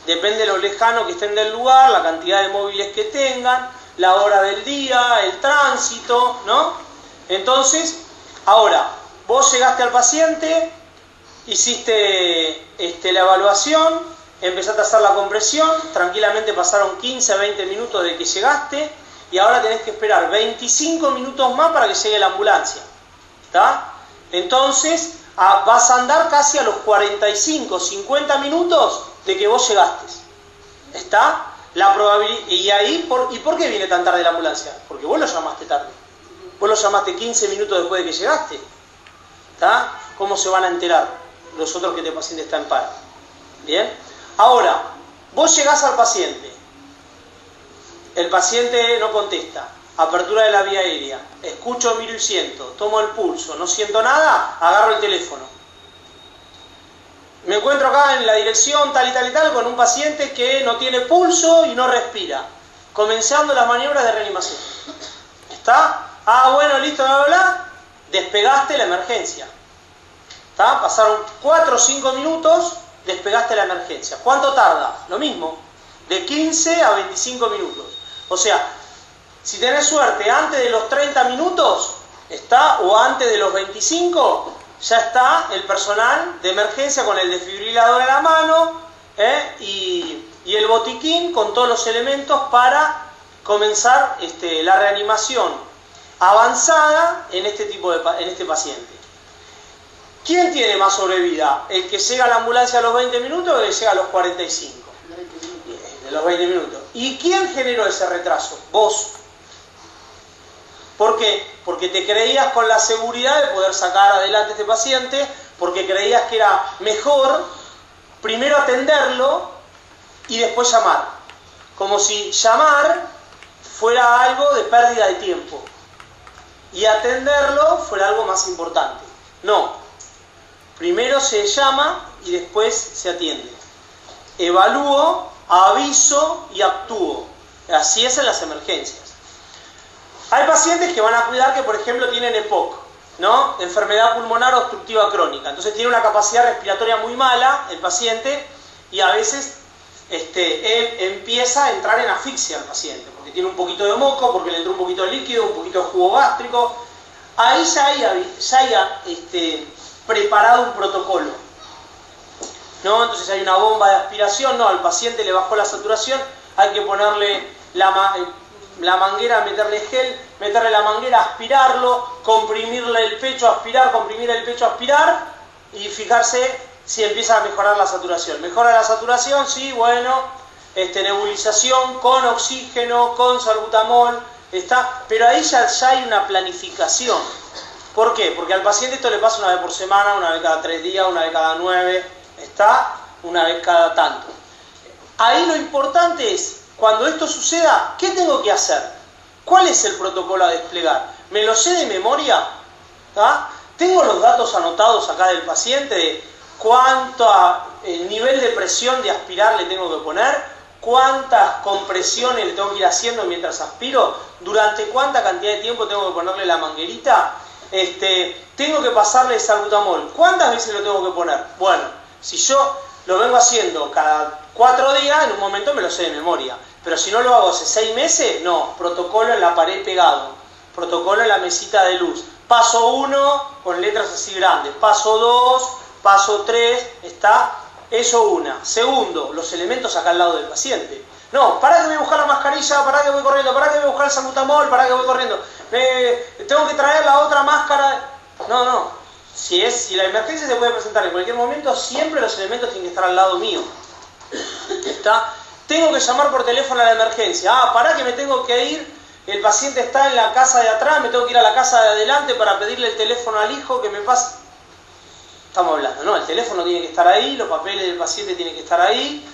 Depende de lo lejano que estén del lugar, la cantidad de móviles que tengan, la hora del día, el tránsito, ¿no? Entonces, ahora, vos llegaste al paciente, hiciste la evaluación, empezaste a hacer la compresión, tranquilamente pasaron 15 a 20 minutos de que llegaste, y ahora tenés que esperar 25 minutos más para que llegue la ambulancia. ¿Está? Entonces, vas a andar casi a los 45, 50 minutos de que vos llegaste. ¿Está? La probabilidad. Y ahí, ¿y por qué viene tan tarde la ambulancia? Porque vos lo llamaste tarde. Vos lo llamaste 15 minutos después de que llegaste. ¿Está? ¿Cómo se van a enterar los otros que este paciente está en paro? Bien. Ahora, vos llegás al paciente. El paciente no contesta. Apertura de la vía aérea. Escucho, miro y siento. Tomo el pulso. No siento nada. Agarro el teléfono. Me encuentro acá en la dirección tal y tal y tal con un paciente que no tiene pulso y no respira. Comenzando las maniobras de reanimación. ¿Está? Bueno, listo, bla, bla, bla. Despegaste la emergencia. ¿Está? Pasaron 4 o 5 minutos, despegaste la emergencia. ¿Cuánto tarda? Lo mismo. De 15 a 25 minutos. O sea, si tenés suerte, antes de los 30 minutos, ¿está? O antes de los 25, ya está el personal de emergencia con el desfibrilador en la mano, y el botiquín con todos los elementos para comenzar la reanimación avanzada en este paciente. ¿Quién tiene más sobrevida? ¿El que llega a la ambulancia a los 20 minutos o el que llega a los 45? De los 20 minutos. ¿Y quién generó ese retraso? Vos. ¿Por qué? Porque te creías con la seguridad de poder sacar adelante a este paciente, porque creías que era mejor primero atenderlo y después llamar. Como si llamar fuera algo de pérdida de tiempo y atenderlo fuera algo más importante. No. Primero se llama y después se atiende. Evalúo, aviso y actúo. Así es en las emergencias. Hay pacientes que van a cuidar que, por ejemplo, tienen EPOC, ¿no? Enfermedad pulmonar obstructiva crónica. Entonces tiene una capacidad respiratoria muy mala el paciente, y a veces él empieza a entrar en asfixia al paciente, porque tiene un poquito de moco, porque le entró un poquito de líquido, un poquito de jugo gástrico. Ahí ya hay preparado un protocolo, ¿no? Entonces hay una bomba de aspiración, no, al paciente le bajó la saturación, hay que ponerle la manguera, meterle gel, meterle la manguera, aspirarlo, comprimirle el pecho, aspirar, comprimir el pecho, aspirar, y fijarse si empieza a mejorar la saturación. ¿Mejora la saturación? Sí, bueno, nebulización con oxígeno, con salbutamol, pero ahí ya hay una planificación. ¿Por qué? Porque al paciente esto le pasa una vez por semana, una vez cada 3 días, una vez cada 9, una vez cada tanto. Ahí lo importante es, cuando esto suceda, ¿qué tengo que hacer? ¿Cuál es el protocolo a desplegar? ¿Me lo sé de memoria? ¿Tá? ¿Tengo los datos anotados acá del paciente de cuánto el nivel de presión de aspirar le tengo que poner? ¿Cuántas compresiones le tengo que ir haciendo mientras aspiro? ¿Durante cuánta cantidad de tiempo tengo que ponerle la manguerita? Tengo que pasarle el salbutamol. ¿Cuántas veces lo tengo que poner? Bueno, si yo lo vengo haciendo cada 4 días, en un momento me lo sé de memoria. Pero si no lo hago hace 6 meses, no. Protocolo en la pared pegado. Protocolo en la mesita de luz. Paso 1 con letras así grandes. Paso 2, paso 3, está. Eso una. Segundo, los elementos acá al lado del paciente. No, pará que voy a buscar la mascarilla, pará que voy corriendo, pará que voy a buscar el salbutamol, pará que voy corriendo. Tengo que traer la otra máscara. No. Si la emergencia se puede presentar en cualquier momento, siempre los elementos tienen que estar al lado mío. ¿Está? Tengo que llamar por teléfono a la emergencia. Pará que me tengo que ir. El paciente está en la casa de atrás, me tengo que ir a la casa de adelante para pedirle el teléfono al hijo que me pase. Estamos hablando, ¿no? El teléfono tiene que estar ahí, los papeles del paciente tienen que estar ahí.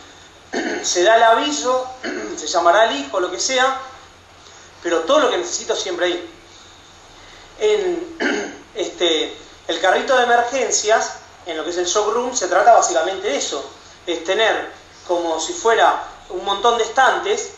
Se da el aviso, se llamará al hijo, lo que sea. Pero todo lo que necesito siempre ahí. El carrito de emergencias, en lo que es el shock room, se trata básicamente de eso. Es tener como si fuera un montón de estantes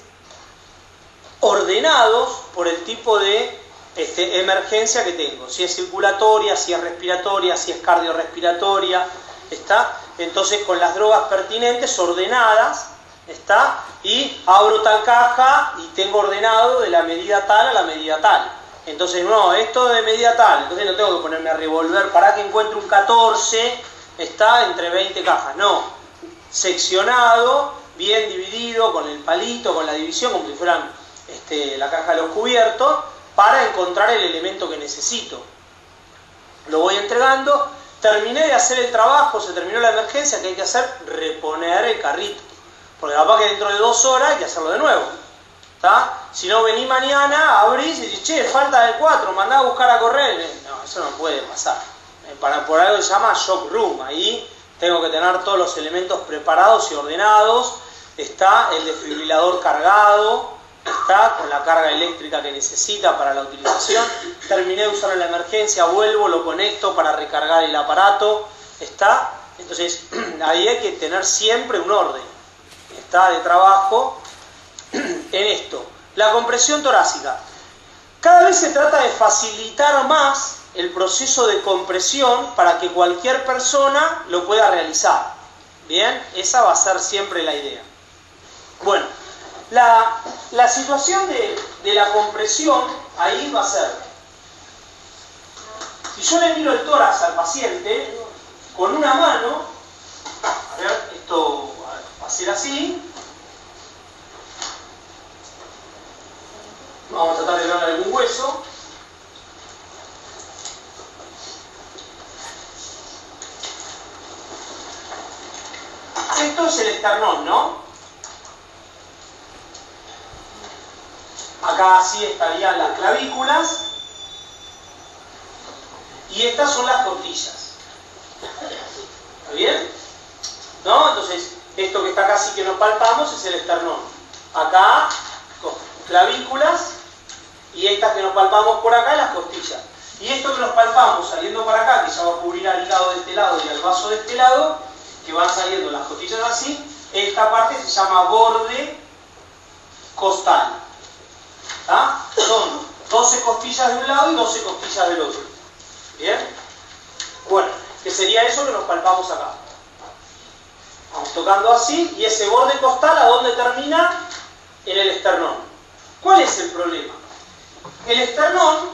ordenados por el tipo de emergencia que tengo. Si es circulatoria, si es respiratoria, si es cardiorrespiratoria, ¿está? Entonces con las drogas pertinentes ordenadas, ¿está? Y abro tal caja y tengo ordenado de la medida tal a la medida tal. Entonces, no, esto de medida tal, entonces no tengo que ponerme a revolver para que encuentre un 14, está entre 20 cajas. No, seccionado, bien dividido, con el palito, con la división, como si fueran la caja de los cubiertos, para encontrar el elemento que necesito. Lo voy entregando, terminé de hacer el trabajo, se terminó la emergencia, ¿qué hay que hacer? Reponer el carrito. Porque capaz que dentro de 2 horas hay que hacerlo de nuevo. ¿Tá? Si no, vení mañana, abrís y decís, che, falta de 4, mandá a buscar a correr. No, eso no puede pasar. Por algo se llama shock room. Ahí tengo que tener todos los elementos preparados y ordenados. Está el desfibrilador cargado, está con la carga eléctrica que necesita para la utilización. Terminé de usarlo en la emergencia, vuelvo, lo conecto para recargar el aparato. ¿Está? Entonces, ahí hay que tener siempre un orden. Está de trabajo en esto. La compresión torácica. Cada vez se trata de facilitar más el proceso de compresión para que cualquier persona lo pueda realizar. Bien, esa va a ser siempre la idea. Bueno, la situación de la compresión ahí va a ser, si yo le miro el tórax al paciente con una mano, a ver, esto va a ser así. Vamos a tratar de ver algún hueso. Esto es el esternón, ¿no? Acá así estarían las clavículas. Y estas son las costillas. ¿Está bien? ¿No? Entonces, esto que está acá así que nos palpamos es el esternón. Acá, clavículas. Y estas que nos palpamos por acá, las costillas. Y esto que nos palpamos saliendo para acá, que ya va a cubrir al hígado de este lado y al vaso de este lado, que van saliendo las costillas así, esta parte se llama borde costal. ¿Ah? Son 12 costillas de un lado y 12 costillas del otro. ¿Bien? Bueno, que sería eso que nos palpamos acá. Vamos tocando así, y ese borde costal, ¿a dónde termina? En el esternón. ¿Cuál es el problema? El esternón,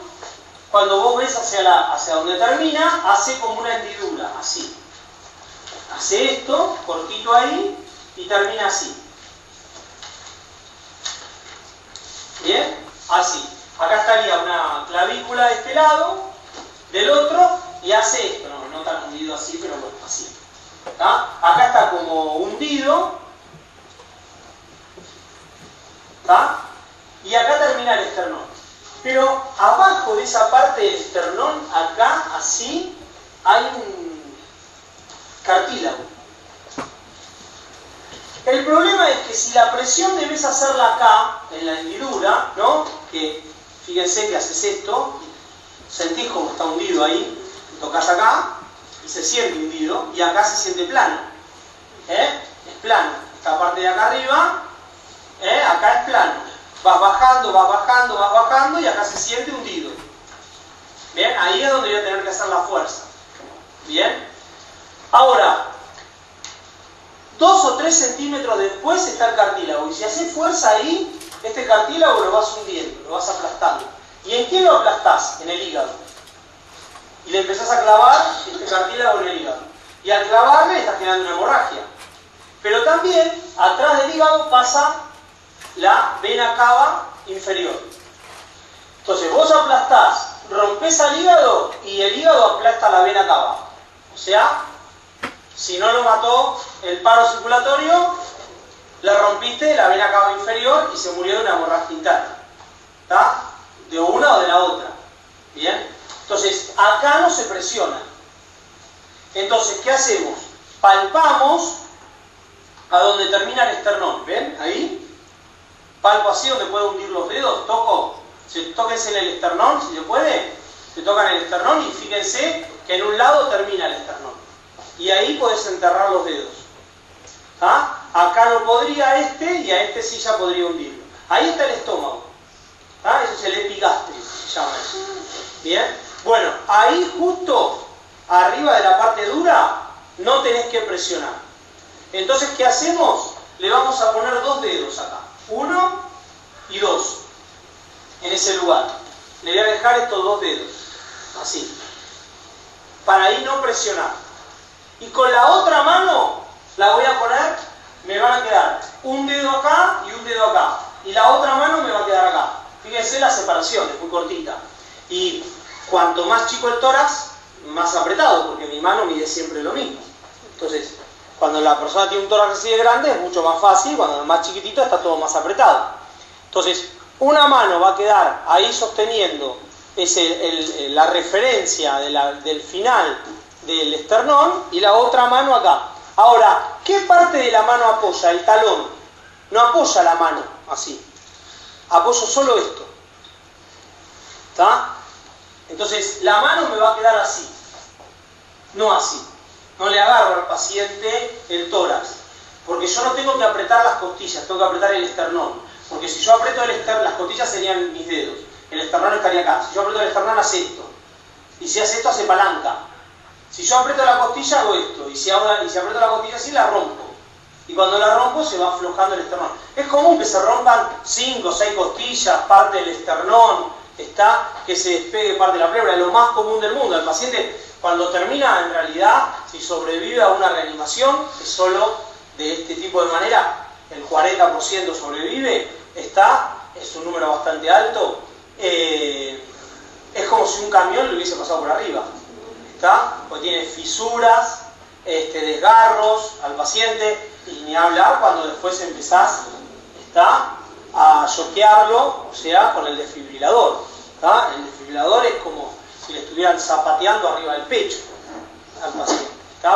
cuando vos ves hacia donde termina, hace como una hendidura, así. Hace esto, cortito ahí, y termina así. ¿Bien? Así. Acá estaría una clavícula de este lado, del otro, y hace esto. No tan hundido así, pero bueno, así. ¿Tá? Acá está como hundido. ¿Tá? Y acá termina el esternón. Pero abajo de esa parte del esternón, acá, así, hay un cartílago. El problema es que si la presión debes hacerla acá, en la hendidura, ¿no? Que fíjense que haces esto, sentís como está hundido ahí, tocas acá y se siente hundido, y acá se siente plano. Es plano. Esta parte de acá arriba, acá es plano. Vas bajando, vas bajando, vas bajando y acá se siente hundido. Bien, ahí es donde voy a tener que hacer la fuerza. Bien. Ahora, 2 o 3 centímetros después está el cartílago. Y si haces fuerza ahí, este cartílago lo vas hundiendo, lo vas aplastando. ¿Y en qué lo aplastás? En el hígado. Y le empezás a clavar este cartílago en el hígado. Y al clavarle estás generando una hemorragia. Pero también, atrás del hígado pasa la vena cava inferior. Entonces vos aplastás, rompés al hígado y el hígado aplasta la vena cava. O sea, si no lo mató el paro circulatorio, le rompiste la vena cava inferior y se murió de una hemorragia interna. ¿Está? De una o de la otra. ¿Bien? Entonces, acá no se presiona. Entonces, ¿qué hacemos? Palpamos a donde termina el esternón. ¿Ven? Ahí. Palpo así donde puedo hundir los dedos. Toco. Tóquense en el esternón, si se puede. Se tocan el esternón y fíjense que en un lado termina el esternón. Y ahí podés enterrar los dedos. ¿Ah? Acá no podría y a este sí ya podría hundirlo. Ahí está el estómago. ¿Ah? Eso es el epigástrico, se llama eso. ¿Bien? Bueno, ahí justo arriba de la parte dura no tenés que presionar. Entonces, ¿qué hacemos? Le vamos a poner 2 dedos acá. 1 y 2. En ese lugar. Le voy a dejar estos 2 dedos. Así. Para ahí no presionar. Y con la otra mano la voy a poner, me van a quedar un dedo acá y un dedo acá. Y la otra mano me va a quedar acá. Fíjense la separación, es muy cortita. Y cuanto más chico el tórax, más apretado, porque mi mano mide siempre lo mismo. Entonces, cuando la persona tiene un tórax así de grande es mucho más fácil, cuando es más chiquitito está todo más apretado. Entonces, una mano va a quedar ahí sosteniendo la referencia del final del esternón y la otra mano acá. Ahora, ¿qué parte de la mano apoya? El talón. No apoya la mano así. Apoyo solo esto. ¿Está? Entonces, la mano me va a quedar así. No así. No le agarro al paciente el tórax. Porque yo no tengo que apretar las costillas, tengo que apretar el esternón. Porque si yo aprieto las costillas serían mis dedos. El esternón estaría acá. Si yo aprieto el esternón hace esto. Y si hace esto hace palanca. Si yo aprieto la costilla hago esto. Y si aprieto la costilla así la rompo. Y cuando la rompo se va aflojando el esternón. Es común que se rompan 5 o 6 costillas, parte del esternón, que se despegue parte de la pleura. Es lo más común del mundo. El paciente cuando termina, en realidad, si sobrevive a una reanimación, que solo de este tipo de manera el 40% sobrevive, es un número bastante alto, es como si un camión le hubiese pasado por arriba. Porque tiene fisuras, desgarros al paciente, y ni hablar cuando después empezás a choquearlo, o sea, con el desfibrilador. El desfibrilador es como si le estuvieran zapateando arriba del pecho al paciente,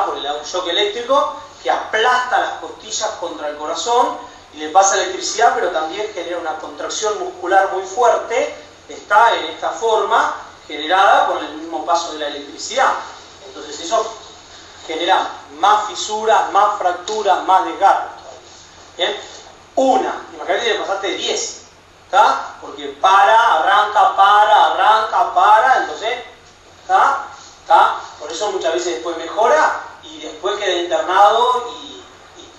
porque le da un shock eléctrico que aplasta las costillas contra el corazón y le pasa electricidad, pero también genera una contracción muscular muy fuerte, en esta forma, generada por el mismo paso de la electricidad. Entonces eso genera más fisuras, más fracturas, más desgarros. ¿Bien? Imagínate que le pasaste 10, porque arranca, entonces, por eso muchas veces después mejora y después queda internado y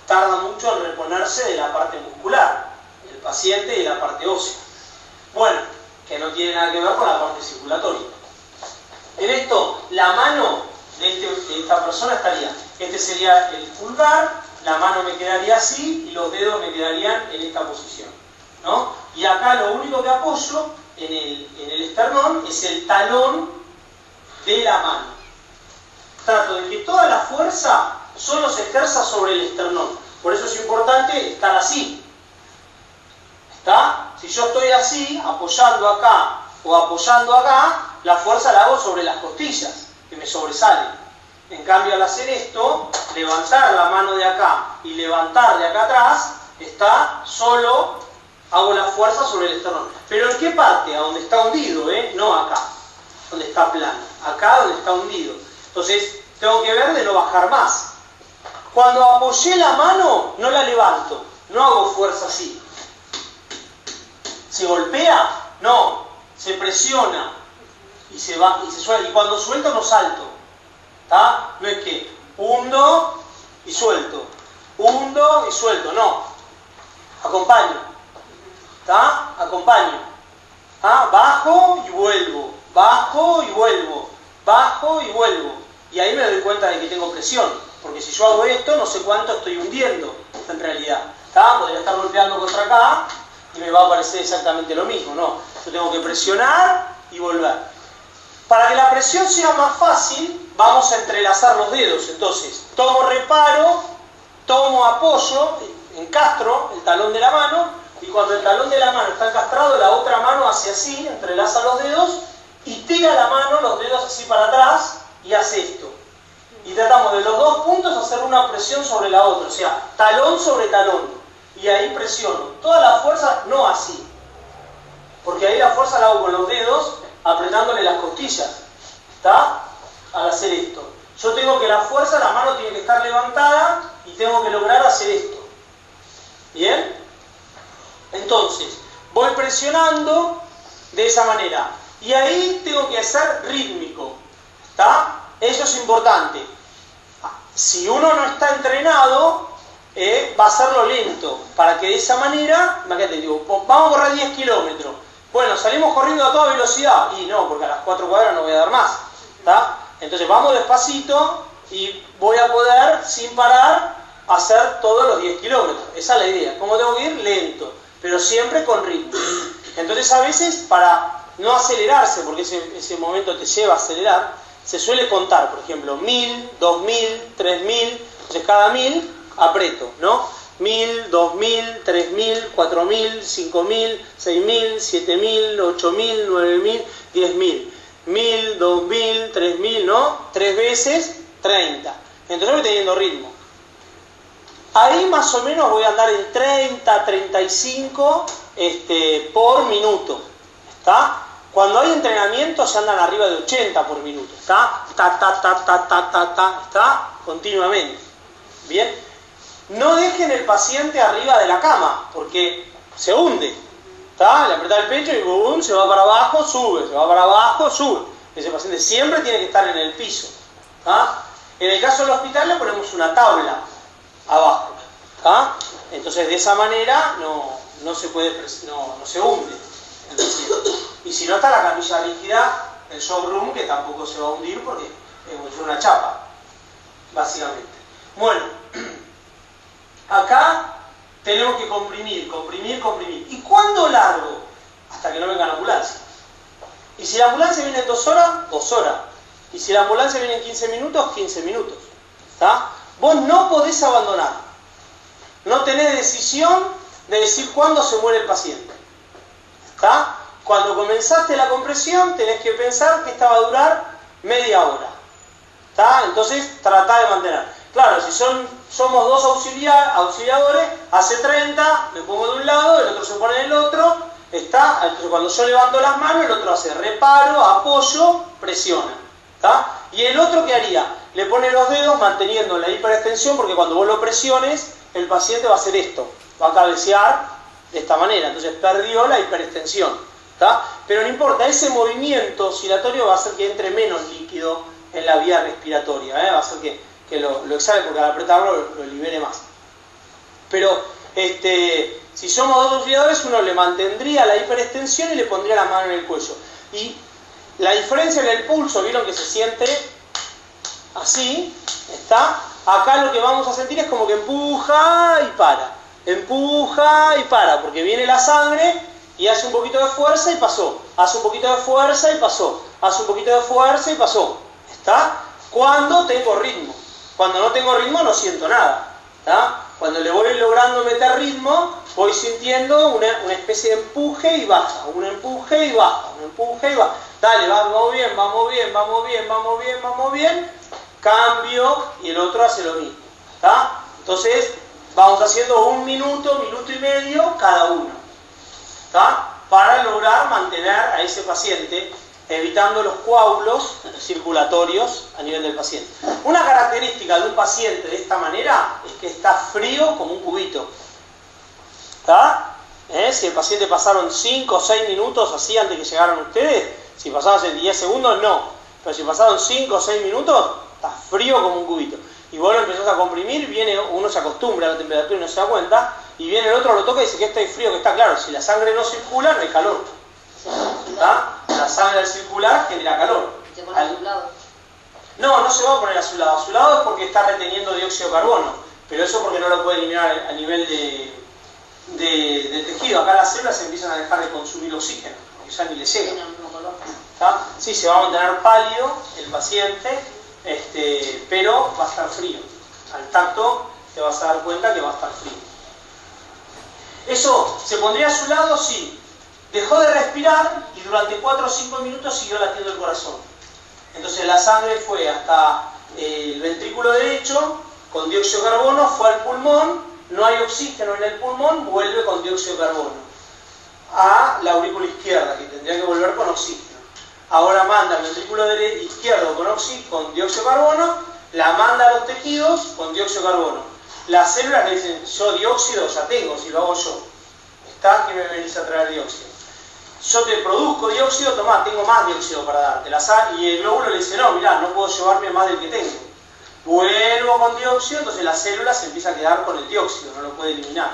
tarda mucho en reponerse de la parte muscular del paciente y de la parte ósea. Bueno, que no tiene nada que ver con la parte circulatoria. En esto, la mano de esta persona estaría, este sería el pulgar, la mano me quedaría así y los dedos me quedarían en esta posición, ¿no? Y acá lo único que apoyo en el esternón es el talón de la mano. Trato de que toda la fuerza solo se ejerza sobre el esternón. Por eso es importante estar así. Si yo estoy así, apoyando acá o apoyando acá, la fuerza la hago sobre las costillas, que me sobresalen. En cambio, al hacer esto, levantar la mano de acá y levantar de acá atrás, está solo, hago la fuerza sobre el esternón. ¿Pero en qué parte? A donde está hundido, no acá, donde está plano. Acá donde está hundido. Entonces, tengo que ver de no bajar más. Cuando apoyé la mano, no la levanto, no hago fuerza así. ¿Se golpea? No, se presiona y se va y se suelta. Y cuando suelto no salto. ¿Tá? No es que hundo y suelto, hundo y suelto, no. Acompaño. ¿Tá? Acompaño. ¿Tá? Bajo y vuelvo, bajo y vuelvo, bajo y vuelvo. Y ahí me doy cuenta de que tengo presión. Porque si yo hago esto, no sé cuánto estoy hundiendo en realidad. ¿Tá? Podría estar golpeando contra acá y me va a parecer exactamente lo mismo. No, yo tengo que presionar y volver. Para que la presión sea más fácil, vamos a entrelazar los dedos. Entonces, tomo reparo, tomo apoyo, encastro el talón de la mano, y cuando el talón de la mano está encastrado, la otra mano hace así, entrelaza los dedos, y tira la mano, los dedos así para atrás, y hace esto. Y tratamos de los dos puntos hacer una presión sobre la otra, o sea, talón sobre talón. Y ahí presiono. Toda la fuerza, no así. Porque ahí la fuerza la hago con los dedos, apretándole las costillas. ¿Está? Al hacer esto. Yo tengo que la fuerza, la mano tiene que estar levantada y tengo que lograr hacer esto. ¿Bien? Entonces, voy presionando de esa manera. Y ahí tengo que hacer rítmico. ¿Está? Eso es importante. Si uno no está entrenado, va a hacerlo lento. Para que de esa manera, imagínate, digo, vamos a correr 10 kilómetros. Bueno, salimos corriendo a toda velocidad. Y no, porque a las 4 cuadras no voy a dar más. ¿Tá? Entonces vamos despacito y voy a poder, sin parar, hacer todos los 10 kilómetros. Esa es la idea. ¿Cómo tengo que ir? Lento, pero siempre con ritmo. Entonces a veces, para no acelerarse, porque ese momento te lleva a acelerar, se suele contar, por ejemplo, 1000, 2000, 3000. Entonces cada 1000 aprieto, ¿no? 1000, 2000, 3000, 4000, 5000, 6000, 7000, 8000, 9000, 10000. 1000, 2000, 3000, ¿no? 3 veces 30. Entonces voy teniendo ritmo. Ahí más o menos voy a andar en 30, 35 por minuto. ¿Está? Cuando hay entrenamiento se andan arriba de 80 por minuto. ¿Está? ¿Está? Continuamente. Bien. No dejen el paciente arriba de la cama, porque se hunde. ¿Está? Le aprieta el pecho y boom, se va para abajo, sube, se va para abajo, sube. Ese paciente siempre tiene que estar en el piso. ¿Está? En el caso del hospital le ponemos una tabla abajo. ¿Está? Entonces de esa manera no se puede, no se hunde el paciente. Y si no está la camilla rígida, el showroom, que tampoco se va a hundir porque es una chapa, básicamente. Bueno, acá tenemos que comprimir, comprimir, comprimir. ¿Y cuándo largo? Hasta que no venga la ambulancia. Y si la ambulancia viene en 2 horas, 2 horas. Y si la ambulancia viene en 15 minutos, 15 minutos. ¿Está? Vos no podés abandonar. No tenés decisión de decir cuándo se muere el paciente. ¿Está? Cuando comenzaste la compresión, tenés que pensar que esta va a durar media hora. ¿Está? Entonces, tratá de mantener. Claro, si somos dos auxiliadores, hace 30, me pongo de un lado, el otro se pone del otro, ¿está? Entonces cuando yo levanto las manos, el otro hace reparo, apoyo, presiona, ¿está? Y el otro, ¿qué haría? Le pone los dedos manteniendo la hiperextensión, porque cuando vos lo presiones, el paciente va a hacer esto, va a cabecear de esta manera, entonces perdió la hiperextensión, ¿está? Pero no importa, ese movimiento oscilatorio va a hacer que entre menos líquido en la vía respiratoria, va a hacer que lo exhale, porque al apretarlo lo libere más. Pero si somos dos auxiliadores, uno le mantendría la hiperextensión y le pondría la mano en el cuello. Y la diferencia en el pulso, vieron que se siente así, ¿está? Acá lo que vamos a sentir es como que empuja y para, porque viene la sangre y hace un poquito de fuerza y pasó, hace un poquito de fuerza y pasó, hace un poquito de fuerza y pasó, ¿está? Cuando tengo ritmo. Cuando no tengo ritmo no siento nada, ¿tá? Cuando le voy logrando meter ritmo, voy sintiendo una especie de empuje y baja, un empuje y baja, un empuje y baja. Dale, vamos bien, vamos bien, vamos bien, vamos bien, vamos bien. cambio y el otro hace lo mismo. ¿Está? Entonces vamos haciendo 1 minuto, minuto y medio cada uno. ¿Está? Para lograr mantener a ese paciente evitando los coágulos circulatorios a nivel del paciente. Una característica de un paciente de esta manera es que está frío como un cubito. ¿Está? Si el paciente pasaron 5 o 6 minutos así antes que llegaran ustedes, si pasaron hace 10 segundos no, pero si pasaron 5 o 6 minutos, está frío como un cubito. Y vos lo empezás a comprimir, viene, uno se acostumbra a la temperatura y no se da cuenta, y viene el otro, lo toca y dice que está frío, que está claro. Si la sangre no circula, no hay calor. ¿Está? La sangre al circular genera calor. ¿Se pone azulado? No, no se va a poner azulado. Azulado es porque está reteniendo dióxido de carbono, pero eso porque no lo puede eliminar a nivel de tejido. Acá las células empiezan a dejar de consumir oxígeno, porque ya ni le llega. ¿Está? Sí, se va a mantener pálido el paciente, pero va a estar frío. Al tacto te vas a dar cuenta que va a estar frío. ¿Eso se pondría azulado? Sí. Dejó de respirar y durante 4 o 5 minutos siguió latiendo el corazón. Entonces la sangre fue hasta el ventrículo derecho con dióxido de carbono, fue al pulmón, no hay oxígeno en el pulmón, vuelve con dióxido de carbono a la aurícula izquierda, que tendría que volver con oxígeno. Ahora manda al ventrículo izquierdo con dióxido de carbono, la manda a los tejidos con dióxido de carbono. Las células le dicen, yo dióxido ya tengo, si lo hago yo. Está que me venís a traer dióxido. Yo te produzco dióxido, tomá, tengo más dióxido para darte. Y el glóbulo le dice, no, mirá, no puedo llevarme más del que tengo. Vuelvo con dióxido, entonces la célula se empieza a quedar con el dióxido, no lo puede eliminar.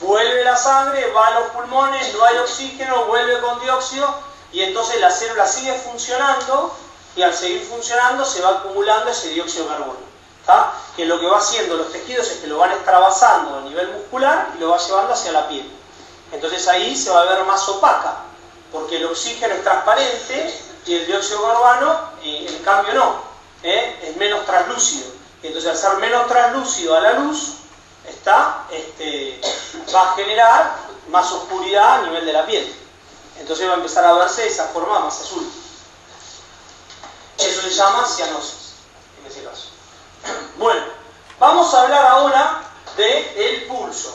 Vuelve la sangre, va a los pulmones, no hay oxígeno, vuelve con dióxido, y entonces la célula sigue funcionando, y al seguir funcionando se va acumulando ese dióxido de carbono. ¿Está? Que lo que va haciendo los tejidos es que lo van extravasando a nivel muscular y lo va llevando hacia la piel. Entonces ahí se va a ver más opaca, porque el oxígeno es transparente y el dióxido de carbono, en cambio no, es menos translúcido. Y entonces al ser menos translúcido a la luz, va a generar más oscuridad a nivel de la piel. Entonces va a empezar a verse de esa forma más azul. Eso se llama cianosis, en ese caso. Bueno, vamos a hablar ahora del pulso.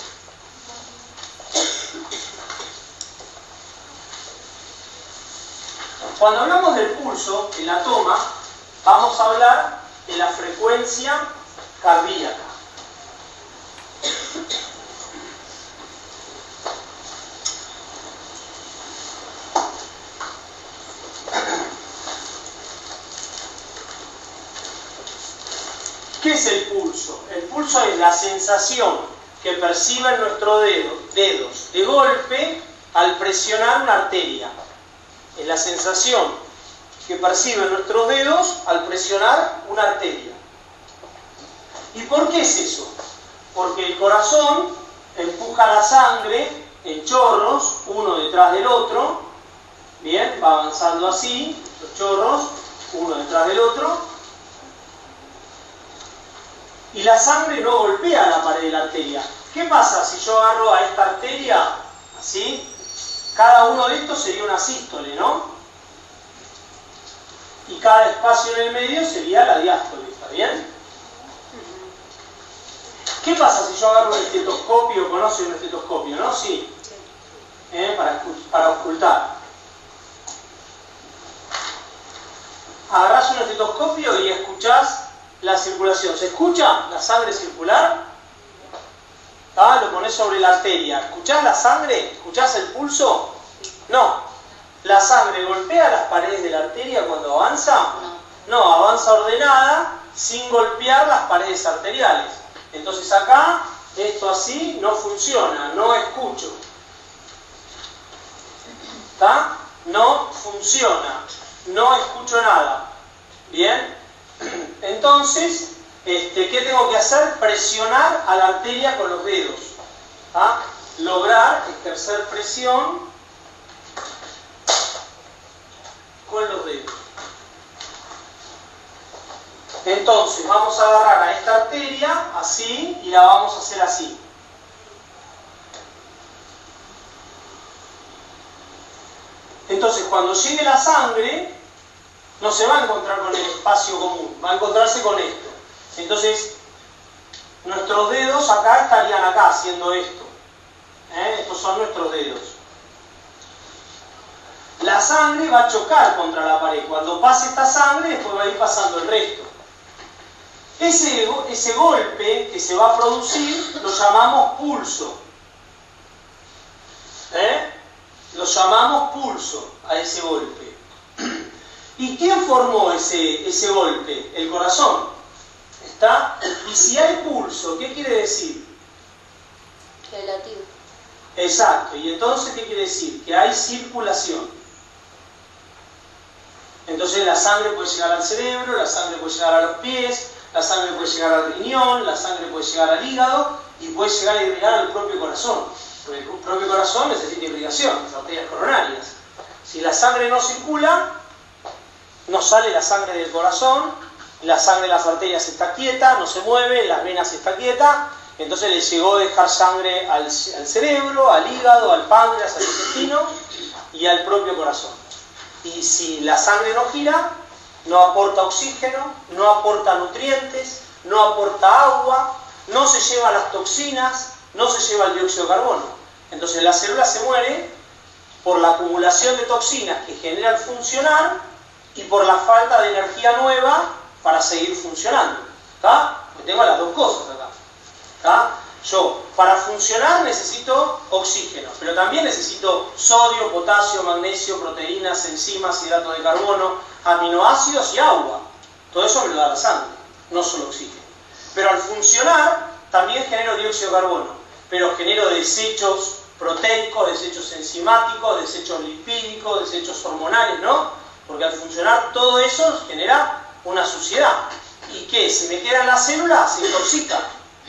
Cuando hablamos del pulso, en la toma, vamos a hablar de la frecuencia cardíaca. ¿Qué es el pulso? El pulso es la sensación que perciben nuestros dedos de golpe al presionar una arteria. Es la sensación que perciben nuestros dedos al presionar una arteria. ¿Y por qué es eso? Porque el corazón empuja la sangre en chorros, uno detrás del otro. Bien, va avanzando así, los chorros, uno detrás del otro. Y la sangre no golpea la pared de la arteria. ¿Qué pasa si yo agarro a esta arteria así? Cada uno de estos sería una sístole, ¿no? Y cada espacio en el medio sería la diástole, ¿está bien? ¿Qué pasa si yo agarro un estetoscopio? ¿Conoce un estetoscopio, no? Sí. Para ocultar. Agarrás un estetoscopio y escuchás la circulación. ¿Se escucha la sangre circular? Lo pones sobre la arteria. ¿Escuchás la sangre? ¿Escuchás el pulso? No. ¿La sangre golpea las paredes de la arteria cuando avanza? No, avanza ordenada sin golpear las paredes arteriales. Entonces acá, esto así no funciona, no escucho. ¿Está? No funciona, no escucho nada. ¿Bien? Entonces, ¿qué tengo que hacer? Presionar a la arteria con los dedos. Lograr ejercer presión con los dedos. Entonces, vamos a agarrar a esta arteria así y la vamos a hacer así. Entonces, cuando llegue la sangre, no se va a encontrar con el espacio común, va a encontrarse con esto. Entonces, nuestros dedos acá estarían acá haciendo esto. Estos son nuestros dedos. La sangre va a chocar contra la pared. Cuando pase esta sangre, después va a ir pasando el resto. Ese golpe que se va a producir lo llamamos pulso. Lo llamamos pulso a ese golpe. ¿Y quién formó ese golpe? El corazón. ¿Está? Y si hay pulso, ¿qué quiere decir? Que hay latido. Exacto. Y entonces, ¿qué quiere decir? Que hay circulación. Entonces la sangre puede llegar al cerebro, la sangre puede llegar a los pies, la sangre puede llegar al riñón, la sangre puede llegar al hígado y puede llegar a irrigar al propio corazón. Porque el propio corazón necesita irrigación, las arterias coronarias. Si la sangre no circula, no sale la sangre del corazón, la sangre de las arterias está quieta, no se mueve, las venas está quieta, entonces le llegó a dejar sangre al cerebro, al hígado, al páncreas, al intestino y al propio corazón. Y si la sangre no gira, no aporta oxígeno, no aporta nutrientes, no aporta agua, no se lleva las toxinas, no se lleva el dióxido de carbono. Entonces la célula se muere por la acumulación de toxinas que genera el funcionar y por la falta de energía nueva para seguir funcionando. ¿Está? Porque tengo las dos cosas acá. ¿Está? Yo, para funcionar necesito oxígeno, pero también necesito sodio, potasio, magnesio, proteínas, enzimas, hidratos de carbono, aminoácidos y agua. Todo eso me lo da la sangre, no solo oxígeno. Pero al funcionar también genero dióxido de carbono, pero genero desechos proteicos, desechos enzimáticos, desechos lipídicos, desechos hormonales, ¿no? Porque al funcionar todo eso genera una suciedad. ¿Y qué? Si me queda en la célula, se intoxica,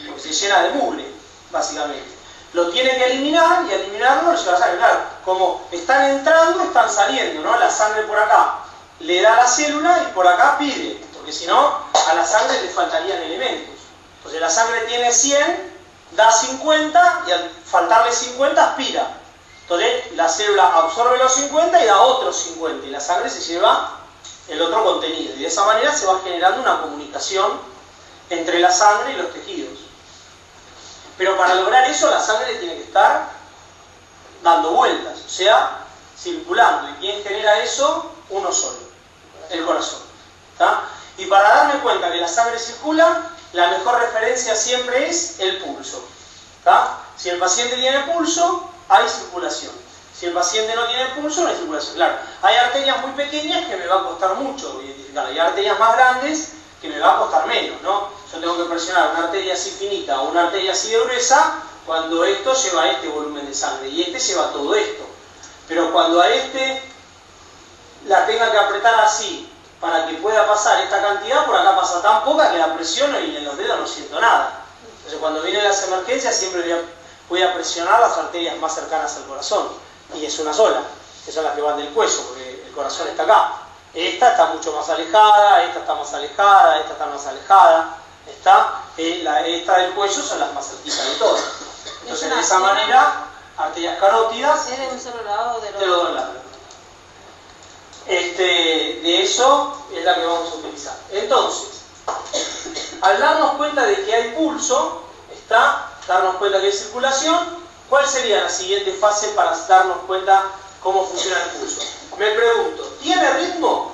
porque se llena de mugre, básicamente. Lo tiene que eliminar y al eliminarlo lo lleva a sangre. Claro, como están entrando, están saliendo, ¿no? La sangre por acá le da a la célula y por acá pide, porque si no, a la sangre le faltarían elementos. Entonces la sangre tiene 100, da 50 y al faltarle 50 aspira. Entonces la célula absorbe los 50 y da otros 50 y la sangre se lleva el otro contenido. Y de esa manera se va generando una comunicación entre la sangre y los tejidos. Pero para lograr eso la sangre tiene que estar dando vueltas, o sea, circulando. ¿Y quién genera eso? Uno solo, el corazón. ¿Está? Y para darme cuenta que la sangre circula, la mejor referencia siempre es el pulso. ¿Está? Si el paciente tiene pulso, hay circulación. Si el paciente no tiene pulso, no hay circulación. Claro, hay arterias muy pequeñas que me va a costar mucho identificar. Hay arterias más grandes que me va a costar menos, ¿no? Yo tengo que presionar una arteria así finita o una arteria así de gruesa cuando esto lleva este volumen de sangre y este lleva todo esto. Pero cuando a este la tenga que apretar así para que pueda pasar esta cantidad, por acá pasa tan poca que la presiono y en los dedos no siento nada. Entonces cuando vienen las emergencias siempre voy a presionar las arterias más cercanas al corazón. Y es una sola, que son las que van del cuello, porque el corazón está acá. Esta está mucho más alejada, esta está más alejada, esta está más alejada. Esta del cuello son las más cerquitas de todas. Entonces de esa manera, arterias carótidas ¿es de un solo lado o de los dos lados? De eso es la que vamos a utilizar. Entonces, al darnos cuenta de que hay pulso, darnos cuenta que hay circulación, ¿cuál sería la siguiente fase para darnos cuenta cómo funciona el pulso? Me pregunto, ¿tiene ritmo?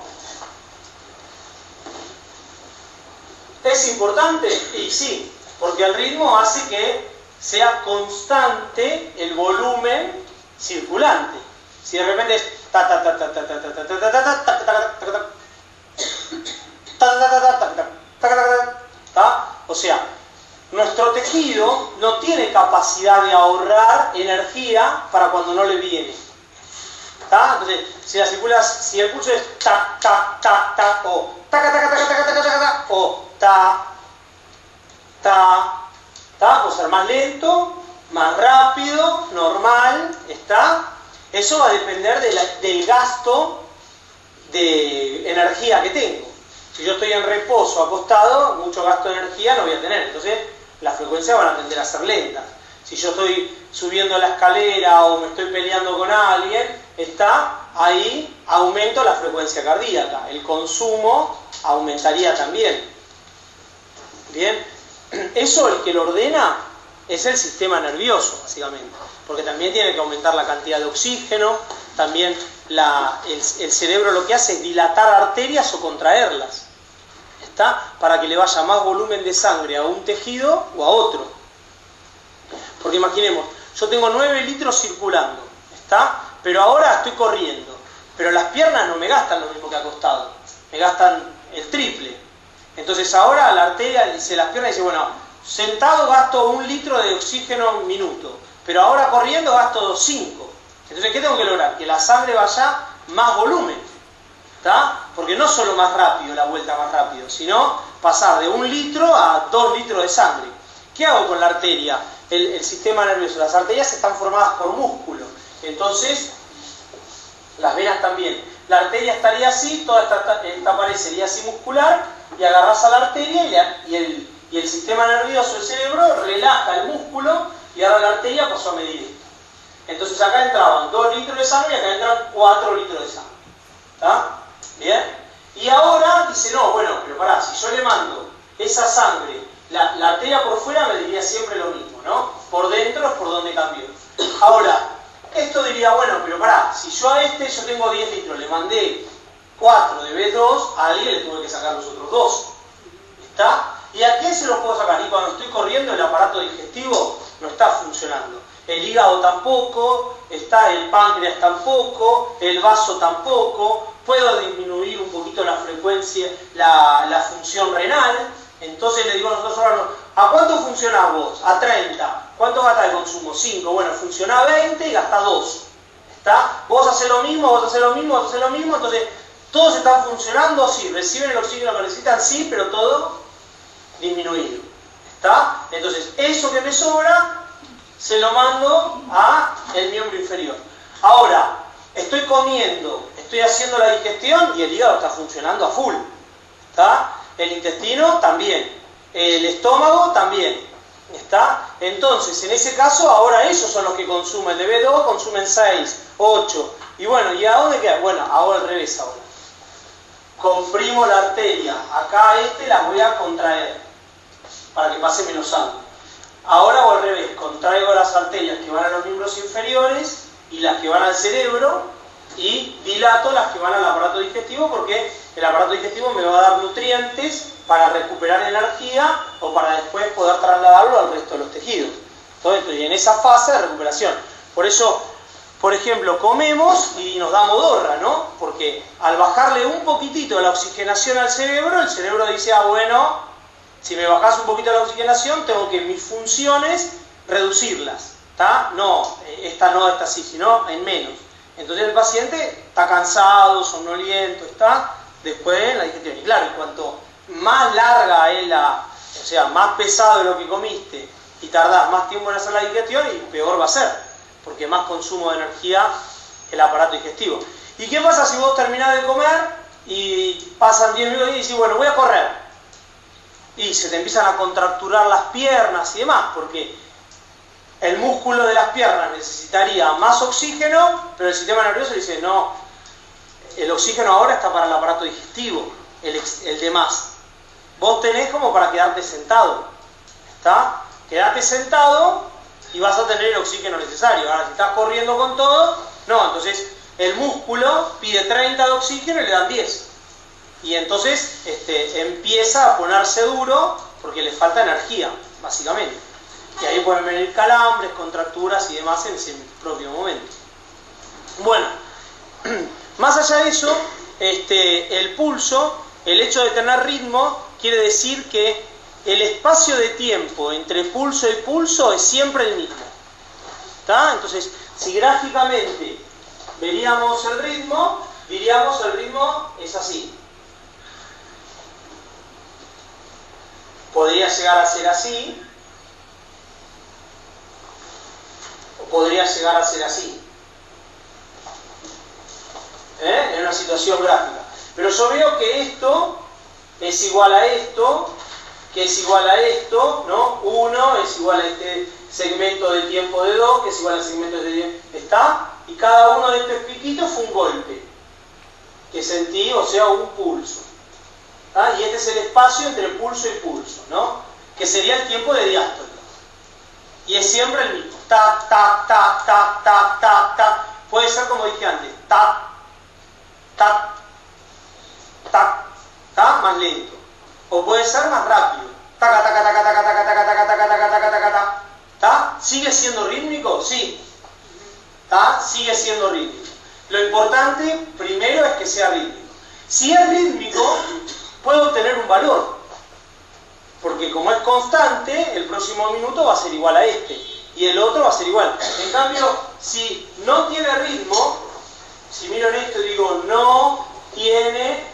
¿Es importante? Y sí, porque el ritmo hace que sea constante el volumen circulante. Si de repente es o sea, nuestro tejido no tiene capacidad de ahorrar energía para cuando no le viene. Entonces, si el pulso es ta, ta, ta, ta, o taca, taca, taca, taca, taca, taca, taca, o ta, ta, ta, puede ser más lento, más rápido, normal, eso va a depender del gasto de energía que tengo. Si yo estoy en reposo, acostado, mucho gasto de energía no voy a tener, entonces las frecuencias van a tender a ser lentas. Si yo estoy subiendo la escalera o me estoy peleando con alguien, ahí aumento la frecuencia cardíaca, el consumo aumentaría también. Bien, eso el que lo ordena es el sistema nervioso, básicamente, porque también tiene que aumentar la cantidad de oxígeno, también el cerebro lo que hace es dilatar arterias o contraerlas, ¿está? Para que le vaya más volumen de sangre a un tejido o a otro. Porque imaginemos, yo tengo 9 litros circulando, ¿está? Pero ahora estoy corriendo, pero las piernas no me gastan lo mismo que acostado, me gastan el triple. Entonces ahora la arteria dice, las piernas dice, bueno, sentado gasto 1 litro de oxígeno minuto, pero ahora corriendo gasto 5. Entonces, ¿qué tengo que lograr? Que la sangre vaya más volumen, ¿está? Porque no solo más rápido, la vuelta más rápido, sino pasar de 1 litro a 2 litros de sangre. ¿Qué hago con la arteria? El sistema nervioso, las arterias están formadas por músculo, entonces las venas también. La arteria estaría así, toda esta pared sería así muscular, y agarrás a la arteria y el sistema nervioso del cerebro relaja el músculo y ahora la arteria pasó a medir esto. Entonces acá entraban 2 litros de sangre y acá entran 4 litros de sangre. ¿Está? ¿Bien? Y ahora dice, no, bueno, pero pará, si yo le mando esa sangre, la arteria por fuera me diría siempre lo mismo, ¿no? Por dentro es por donde cambió. Ahora, esto diría, bueno, pero pará, si yo a este yo tengo 10 litros, le mandé 4 de B2, a alguien le tuve que sacar los otros 2. ¿Está? ¿Y a quién se los puedo sacar? Y cuando estoy corriendo el aparato digestivo no está funcionando. El hígado tampoco, está el páncreas tampoco, el vaso tampoco, puedo disminuir un poquito la frecuencia, la función renal. Entonces le digo a nosotros órganos, ¿a cuánto funcionás vos? A 30. ¿Cuánto gasta de consumo? 5. Bueno, funciona a 20 y gasta 2. ¿Está? Vos haces lo mismo, vos haces lo mismo, vos haces lo mismo, entonces todos están funcionando, sí, reciben el oxígeno que necesitan, sí, pero todo disminuido. ¿Está? Entonces, eso que me sobra, se lo mando a el miembro inferior. Ahora, estoy comiendo, estoy haciendo la digestión y el hígado está funcionando a full. ¿Está? El intestino también. El estómago también. ¿Está? Entonces, en ese caso, ahora esos son los que consumen. De B2 consumen 6, 8. Y bueno, ¿y a dónde queda? Bueno, ahora al revés ahora. Comprimo la arteria. Acá la voy a contraer para que pase menos sangre. Ahora o al revés, contraigo las arterias que van a los miembros inferiores y las que van al cerebro y dilato las que van al aparato digestivo porque el aparato digestivo me va a dar nutrientes para recuperar energía o para después poder trasladarlo al resto de los tejidos. Entonces estoy en esa fase de recuperación. Por eso, por ejemplo, comemos y nos da modorra, ¿no? Porque al bajarle un poquitito la oxigenación al cerebro, el cerebro dice, ah, bueno, si me bajás un poquito la oxigenación, tengo que mis funciones reducirlas, ¿está? No, esta sí, sino en menos. Entonces el paciente está cansado, somnoliento, está después de la digestión. Y claro, y cuanto más larga es o sea, más pesado de lo que comiste y tardás más tiempo en hacer la digestión, y peor va a ser, porque más consumo de energía el aparato digestivo. ¿Y qué pasa si vos terminás de comer y pasan 10 minutos y decís, bueno, voy a correr? Y se te empiezan a contracturar las piernas y demás, porque el músculo de las piernas necesitaría más oxígeno, pero el sistema nervioso dice, no, el oxígeno ahora está para el aparato digestivo, el de más. Vos tenés como para quedarte sentado, ¿está? Quedate sentado y vas a tener el oxígeno necesario. Ahora, si estás corriendo con todo, no, entonces el músculo pide 30 de oxígeno y le dan 10. Y entonces empieza a ponerse duro porque le falta energía, básicamente. Y ahí pueden venir calambres, contracturas y demás en ese propio momento. Bueno, más allá de eso, el pulso, el hecho de tener ritmo, quiere decir que el espacio de tiempo entre pulso y pulso es siempre el mismo. ¿Está? Entonces, si gráficamente veríamos el ritmo, diríamos el ritmo es así. Podría llegar a ser así, o podría llegar a ser así, en una situación gráfica. Pero yo veo que esto es igual a esto, que es igual a esto, ¿no? 1 es igual a este segmento de tiempo de 2, que es igual al segmento de tiempo. ¿Está? Y cada uno de estos piquitos fue un golpe que sentí, o sea, un pulso. ¿Tá? Y este es el espacio entre pulso y pulso, ¿no? Que sería el tiempo de diástole. Y es siempre el mismo. Tac, tac, tac, tac, tac, tac, tac. Puede ser como dije antes. Tac, tac, tac, tac, más lento. O puede ser más rápido. Taca, taca, taca, taca, taca, taca, taca, taca, taca, taca, taca, taca. ¿Tá? ¿Sigue siendo rítmico? Sí. ¿Tá? Sigue siendo rítmico. Lo importante primero es que sea rítmico. Si es rítmico, puedo obtener un valor. Porque como es constante, el próximo minuto va a ser igual a este. Y el otro va a ser igual. En cambio, si no tiene ritmo, si miro en esto y digo no tiene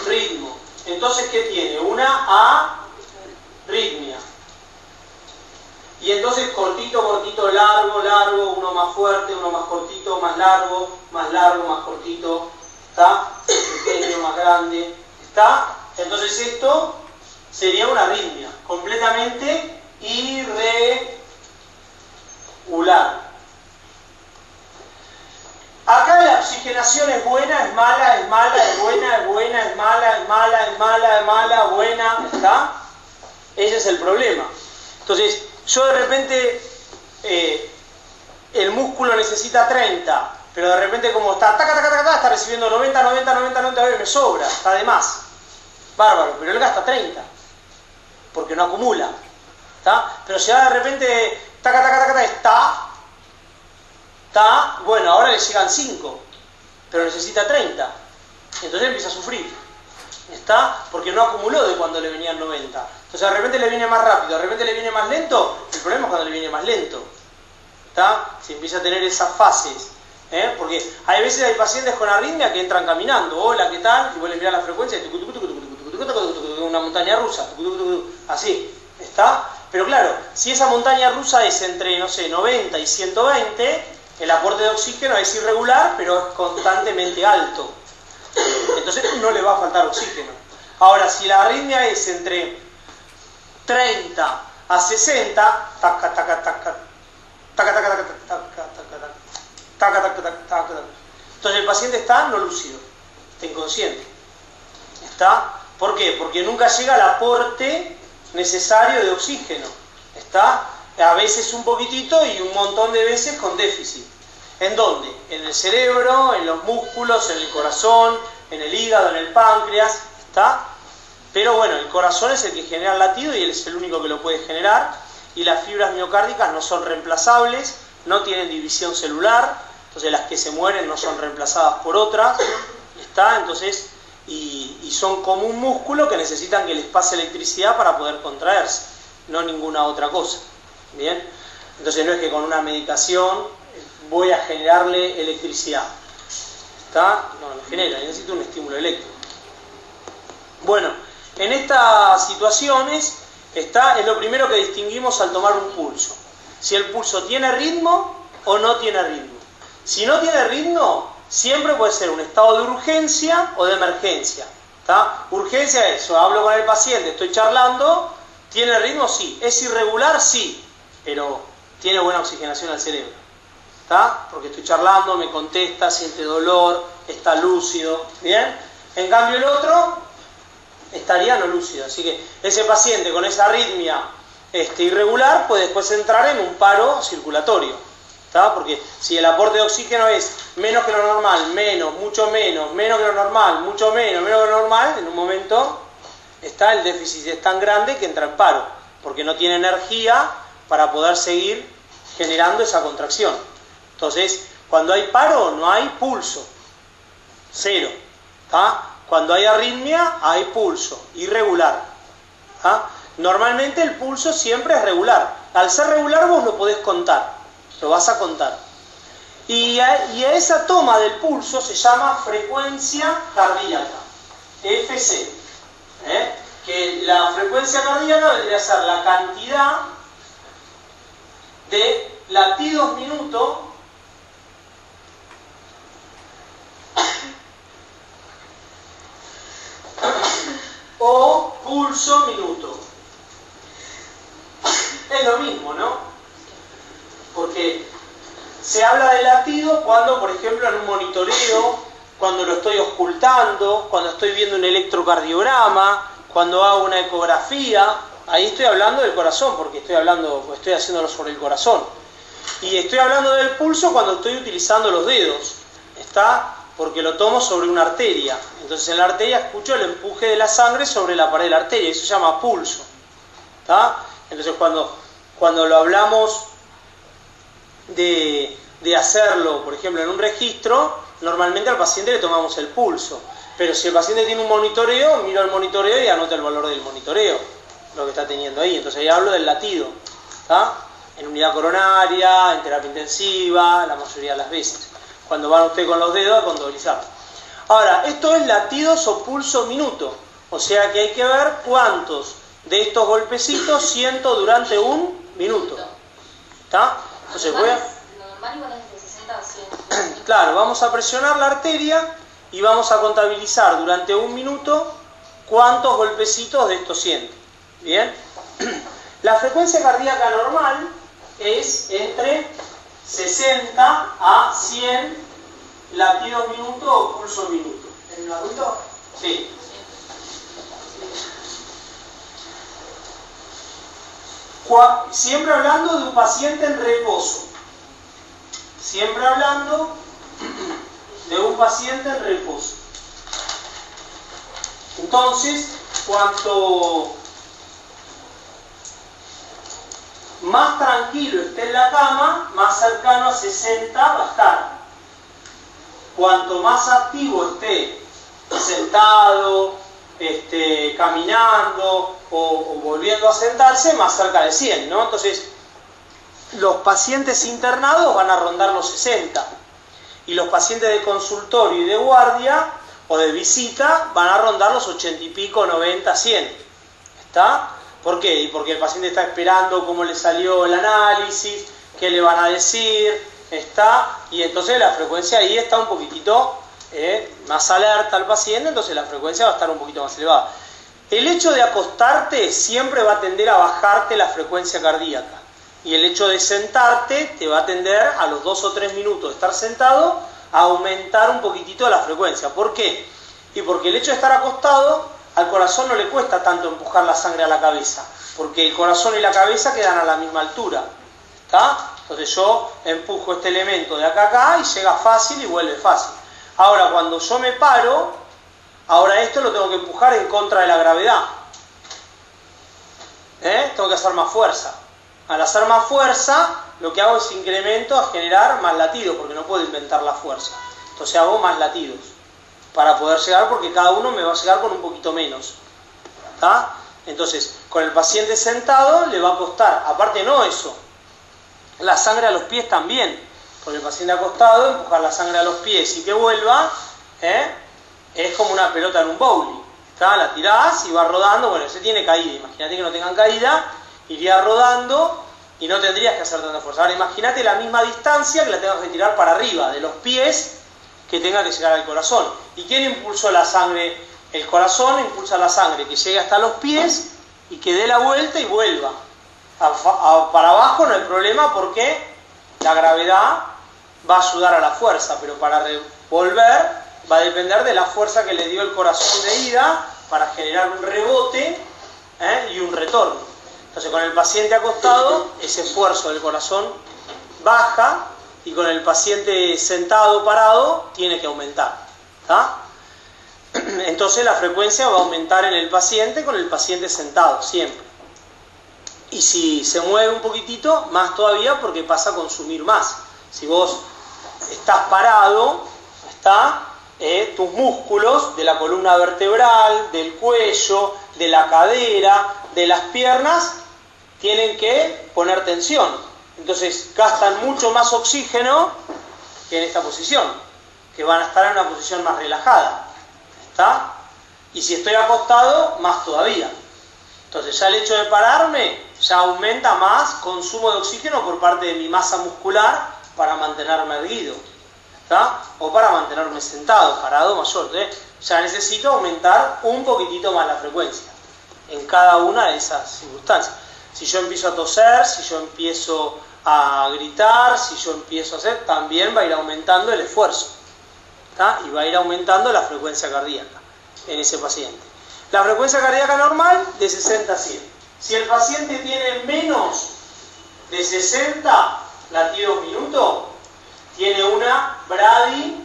ritmo. Entonces, ¿qué tiene? Una arritmia. Y entonces cortito, cortito, largo, largo, uno más fuerte, uno más cortito, más largo, más cortito, ¿está? Pequeño, más grande, ¿está? Entonces esto sería una arritmia, completamente irregular. Acá la oxigenación es buena, es mala, es mala, es buena, es buena, es mala, es mala, es mala, es mala, buena, ¿está? Ese es el problema. Entonces, yo de repente, el músculo necesita 30, pero de repente como está, taca, taca, taca, taca, está recibiendo 90, 90, 90, 90, me sobra, está de más. Bárbaro, pero él gasta 30, porque no acumula. ¿Está? Pero si ahora de repente, taca, taca, taca, está, bueno, ahora le llegan 5, pero necesita 30. Entonces empieza a sufrir. ¿Está? Porque no acumuló de cuando le venían 90. Entonces de repente le viene más rápido, de repente le viene más lento. El problema es cuando le viene más lento. ¿Está? Si empieza a tener esas fases. Porque hay veces hay pacientes con arritmia que entran caminando. Hola, ¿qué tal? Y vos le mirás la frecuencia y una montaña rusa. Así. ¿Está? Pero claro, si esa montaña rusa es entre, no sé, 90 y 120, el aporte de oxígeno es irregular, pero es constantemente alto. Entonces no le va a faltar oxígeno. Ahora, si la arritmia es entre 30 a 60, taca, taca, taca, taca, taca, taca, taca, taca, taca, taca, taca. Entonces el paciente está no lúcido, está inconsciente. ¿Está? ¿Por qué? Porque nunca llega al aporte necesario de oxígeno. ¿Está? A veces un poquitito y un montón de veces con déficit. ¿En dónde? En el cerebro, en los músculos, en el corazón, en el hígado, en el páncreas. ¿Está? Pero bueno, el corazón es el que genera el latido y él es el único que lo puede generar. Y las fibras miocárdicas no son reemplazables, no tienen división celular. Entonces las que se mueren no son reemplazadas por otras. ¿Está? Entonces, y son como un músculo que necesitan que les pase electricidad para poder contraerse. No ninguna otra cosa. ¿Bien? Entonces no es que con una medicación voy a generarle electricidad. ¿Está? No, lo genera, necesito un estímulo eléctrico. Bueno, en estas situaciones es lo primero que distinguimos al tomar un pulso. Si el pulso tiene ritmo o no tiene ritmo. Si no tiene ritmo, siempre puede ser un estado de urgencia o de emergencia. ¿Está? Urgencia es, yo hablo con el paciente, estoy charlando, ¿tiene ritmo? Sí. ¿Es irregular? Sí. Pero tiene buena oxigenación al cerebro. ¿Está? Porque estoy charlando, me contesta, siente dolor, está lúcido. ¿Bien? En cambio el otro estaría no lúcido. Así que ese paciente con esa arritmia irregular puede después entrar en un paro circulatorio. ¿Está? Porque si el aporte de oxígeno es menos que lo normal, menos que lo normal, mucho menos que lo normal, en un momento el déficit es tan grande que entra en paro, porque no tiene energía para poder seguir generando esa contracción. Entonces, cuando hay paro, no hay pulso. Cero. ¿Está? Cuando hay arritmia, hay pulso. Irregular. ¿Está? Normalmente el pulso siempre es regular. Al ser regular vos lo podés contar. Lo vas a contar. Y a esa toma del pulso se llama frecuencia cardíaca. FC. Que la frecuencia cardíaca vendría a ser la cantidad de latidos minuto o pulso minuto. Es lo mismo, ¿no? Porque se se habla de latido cuando, por ejemplo, en un monitoreo, cuando lo estoy ocultando, cuando estoy viendo un electrocardiograma, cuando hago una ecografía. Ahí estoy hablando del corazón, porque estoy haciéndolo sobre el corazón. Y estoy hablando del pulso cuando estoy utilizando los dedos, ¿está? Porque lo tomo sobre una arteria. Entonces en la arteria escucho el empuje de la sangre sobre la pared de la arteria, y eso se llama pulso, ¿está? Entonces cuando lo hablamos de hacerlo, por ejemplo, en un registro, normalmente al paciente le tomamos el pulso. Pero si el paciente tiene un monitoreo, miro el monitoreo y anoto el valor del monitoreo, lo que está teniendo ahí. Entonces ahí hablo del latido, ¿está? En unidad coronaria, en terapia intensiva, la mayoría de las veces. Cuando van usted con los dedos a contabilizar. Ahora, esto es latidos o pulso minuto. O sea que hay que ver cuántos de estos golpecitos siento durante un minuto. ¿Está? Entonces voy a... Lo normal igual es de 60 a 100. Claro, vamos a presionar la arteria y vamos a contabilizar durante un minuto cuántos golpecitos de estos siento. ¿Bien? La frecuencia cardíaca normal es entre 60 a 100 latidos minuto o pulso minuto. ¿En un adulto? Sí. Siempre hablando de un paciente en reposo. Siempre hablando de un paciente en reposo. Entonces, cuanto más tranquilo esté en la cama, más cercano a 60 va a estar. Cuanto más activo esté sentado, caminando o volviendo a sentarse, más cerca de 100, ¿no? Entonces, los pacientes internados van a rondar los 60 y los pacientes de consultorio y de guardia o de visita van a rondar los 80 y pico, 90, 100. ¿Está? ¿Por qué? Y porque el paciente está esperando cómo le salió el análisis, qué le van a decir, ¿está? Y entonces la frecuencia ahí está un poquitito más alerta al paciente, entonces la frecuencia va a estar un poquito más elevada. El hecho de acostarte siempre va a tender a bajarte la frecuencia cardíaca. Y el hecho de sentarte te va a tender a los 2 o 3 minutos de estar sentado a aumentar un poquitito la frecuencia. ¿Por qué? Y porque el hecho de estar acostado, al corazón no le cuesta tanto empujar la sangre a la cabeza, porque el corazón y la cabeza quedan a la misma altura. ¿Está? Entonces yo empujo este elemento de acá a acá y llega fácil y vuelve fácil. Ahora cuando yo me paro, ahora esto lo tengo que empujar en contra de la gravedad. Tengo que hacer más fuerza. Al hacer más fuerza, lo que hago es incremento a generar más latidos, porque no puedo inventar la fuerza. Entonces hago más latidos para poder llegar, porque cada uno me va a llegar con un poquito menos. ¿Está? Entonces, con el paciente sentado le va a costar, aparte no eso, la sangre a los pies también, porque el paciente acostado, empujar la sangre a los pies y que vuelva, es como una pelota en un bowling. ¿Está? La tirás y va rodando, bueno, ese tiene caída, imagínate que no tengan caída, iría rodando y no tendrías que hacer tanta fuerza. Ahora imagínate la misma distancia que la tengas que tirar para arriba, de los pies, que tenga que llegar al corazón. ¿Y quién impulsó la sangre? El corazón impulsa la sangre que llegue hasta los pies y que dé la vuelta y vuelva. Para abajo no hay problema porque la gravedad va a ayudar a la fuerza, pero para volver va a depender de la fuerza que le dio el corazón de ida para generar un rebote y un retorno. Entonces con el paciente acostado, ese esfuerzo del corazón baja y con el paciente sentado, parado, tiene que aumentar. ¿Está? Entonces la frecuencia va a aumentar en el paciente con el paciente sentado, siempre. Y si se mueve un poquitito, más todavía porque pasa a consumir más. Si vos estás parado, tus músculos de la columna vertebral, del cuello, de la cadera, de las piernas, tienen que poner tensión. Entonces gastan mucho más oxígeno que en esta posición, que van a estar en una posición más relajada. ¿Está? Y si estoy acostado, más todavía. Entonces ya el hecho de pararme ya aumenta más consumo de oxígeno por parte de mi masa muscular para mantenerme erguido. ¿Está? O para mantenerme sentado, parado, mayor. Ya necesito aumentar un poquitito más la frecuencia en cada una de esas circunstancias. Si yo empiezo a toser, si yo empiezo a gritar, si yo empiezo a hacer, también va a ir aumentando el esfuerzo, ¿tá? Y va a ir aumentando la frecuencia cardíaca en ese paciente. La frecuencia cardíaca normal de 60 a 100. Si el paciente tiene menos de 60 latidos minuto, tiene una bradicardia.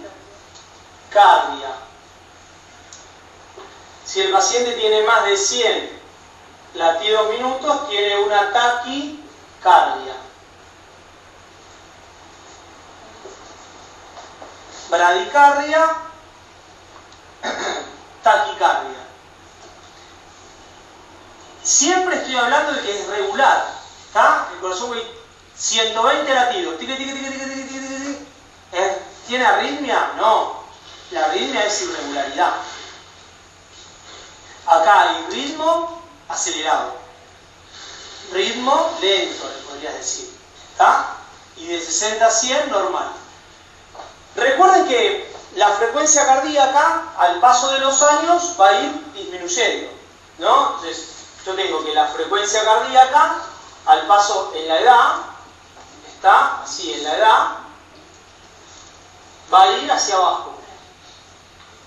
Si el paciente tiene más de 100 latidos minutos, tiene una taquicardia. Bradicardia, taquicardia. Siempre estoy hablando de que es regular, ¿está? El corazón 120 latidos, tique, tique, tique, tique, tique, tique, tique. ¿Tiene arritmia? No, la arritmia es irregularidad. Acá hay ritmo acelerado, ritmo lento, le podrías decir, ¿está? Y de 60 a 100 normal. Recuerden que la frecuencia cardíaca al paso de los años va a ir disminuyendo, ¿no? Entonces yo tengo que la frecuencia cardíaca al paso en la edad, está así en la edad, va a ir hacia abajo.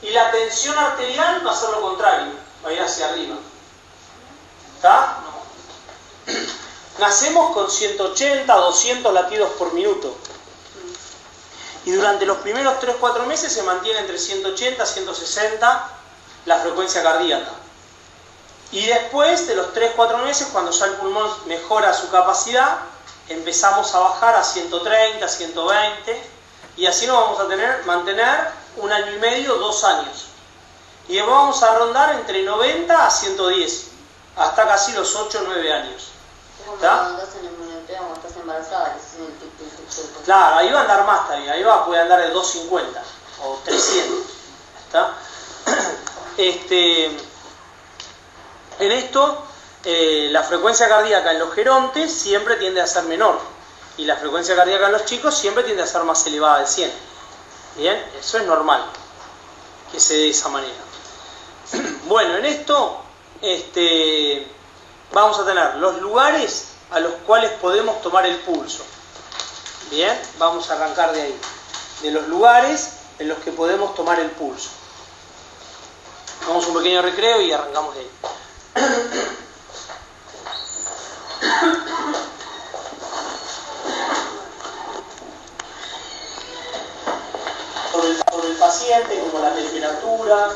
Y la tensión arterial va a ser lo contrario, va a ir hacia arriba. ¿Está? No. Nacemos con 180, 200 latidos por minuto. Y durante los primeros 3-4 meses se mantiene entre 180 y 160 la frecuencia cardíaca. Y después de los 3-4 meses, cuando ya el pulmón mejora su capacidad, empezamos a bajar a 130, 120, y así nos vamos a mantener 1 año y medio, 2 años. Y después vamos a rondar entre 90 a 110, hasta casi los 8-9 años. Cuando estás embarazada, claro, ahí va a andar más también, ahí puede andar de 250 o 300. ¿Está? En esto, la frecuencia cardíaca en los gerontes siempre tiende a ser menor, y la frecuencia cardíaca en los chicos siempre tiende a ser más elevada de 100. Bien, eso es normal que se dé de esa manera. Bueno, en esto vamos a tener los lugares a los cuales podemos tomar el pulso. Bien, vamos a arrancar de ahí, de los lugares en los que podemos tomar el pulso. Vamos a un pequeño recreo y arrancamos de ahí. Por el paciente, como la temperatura,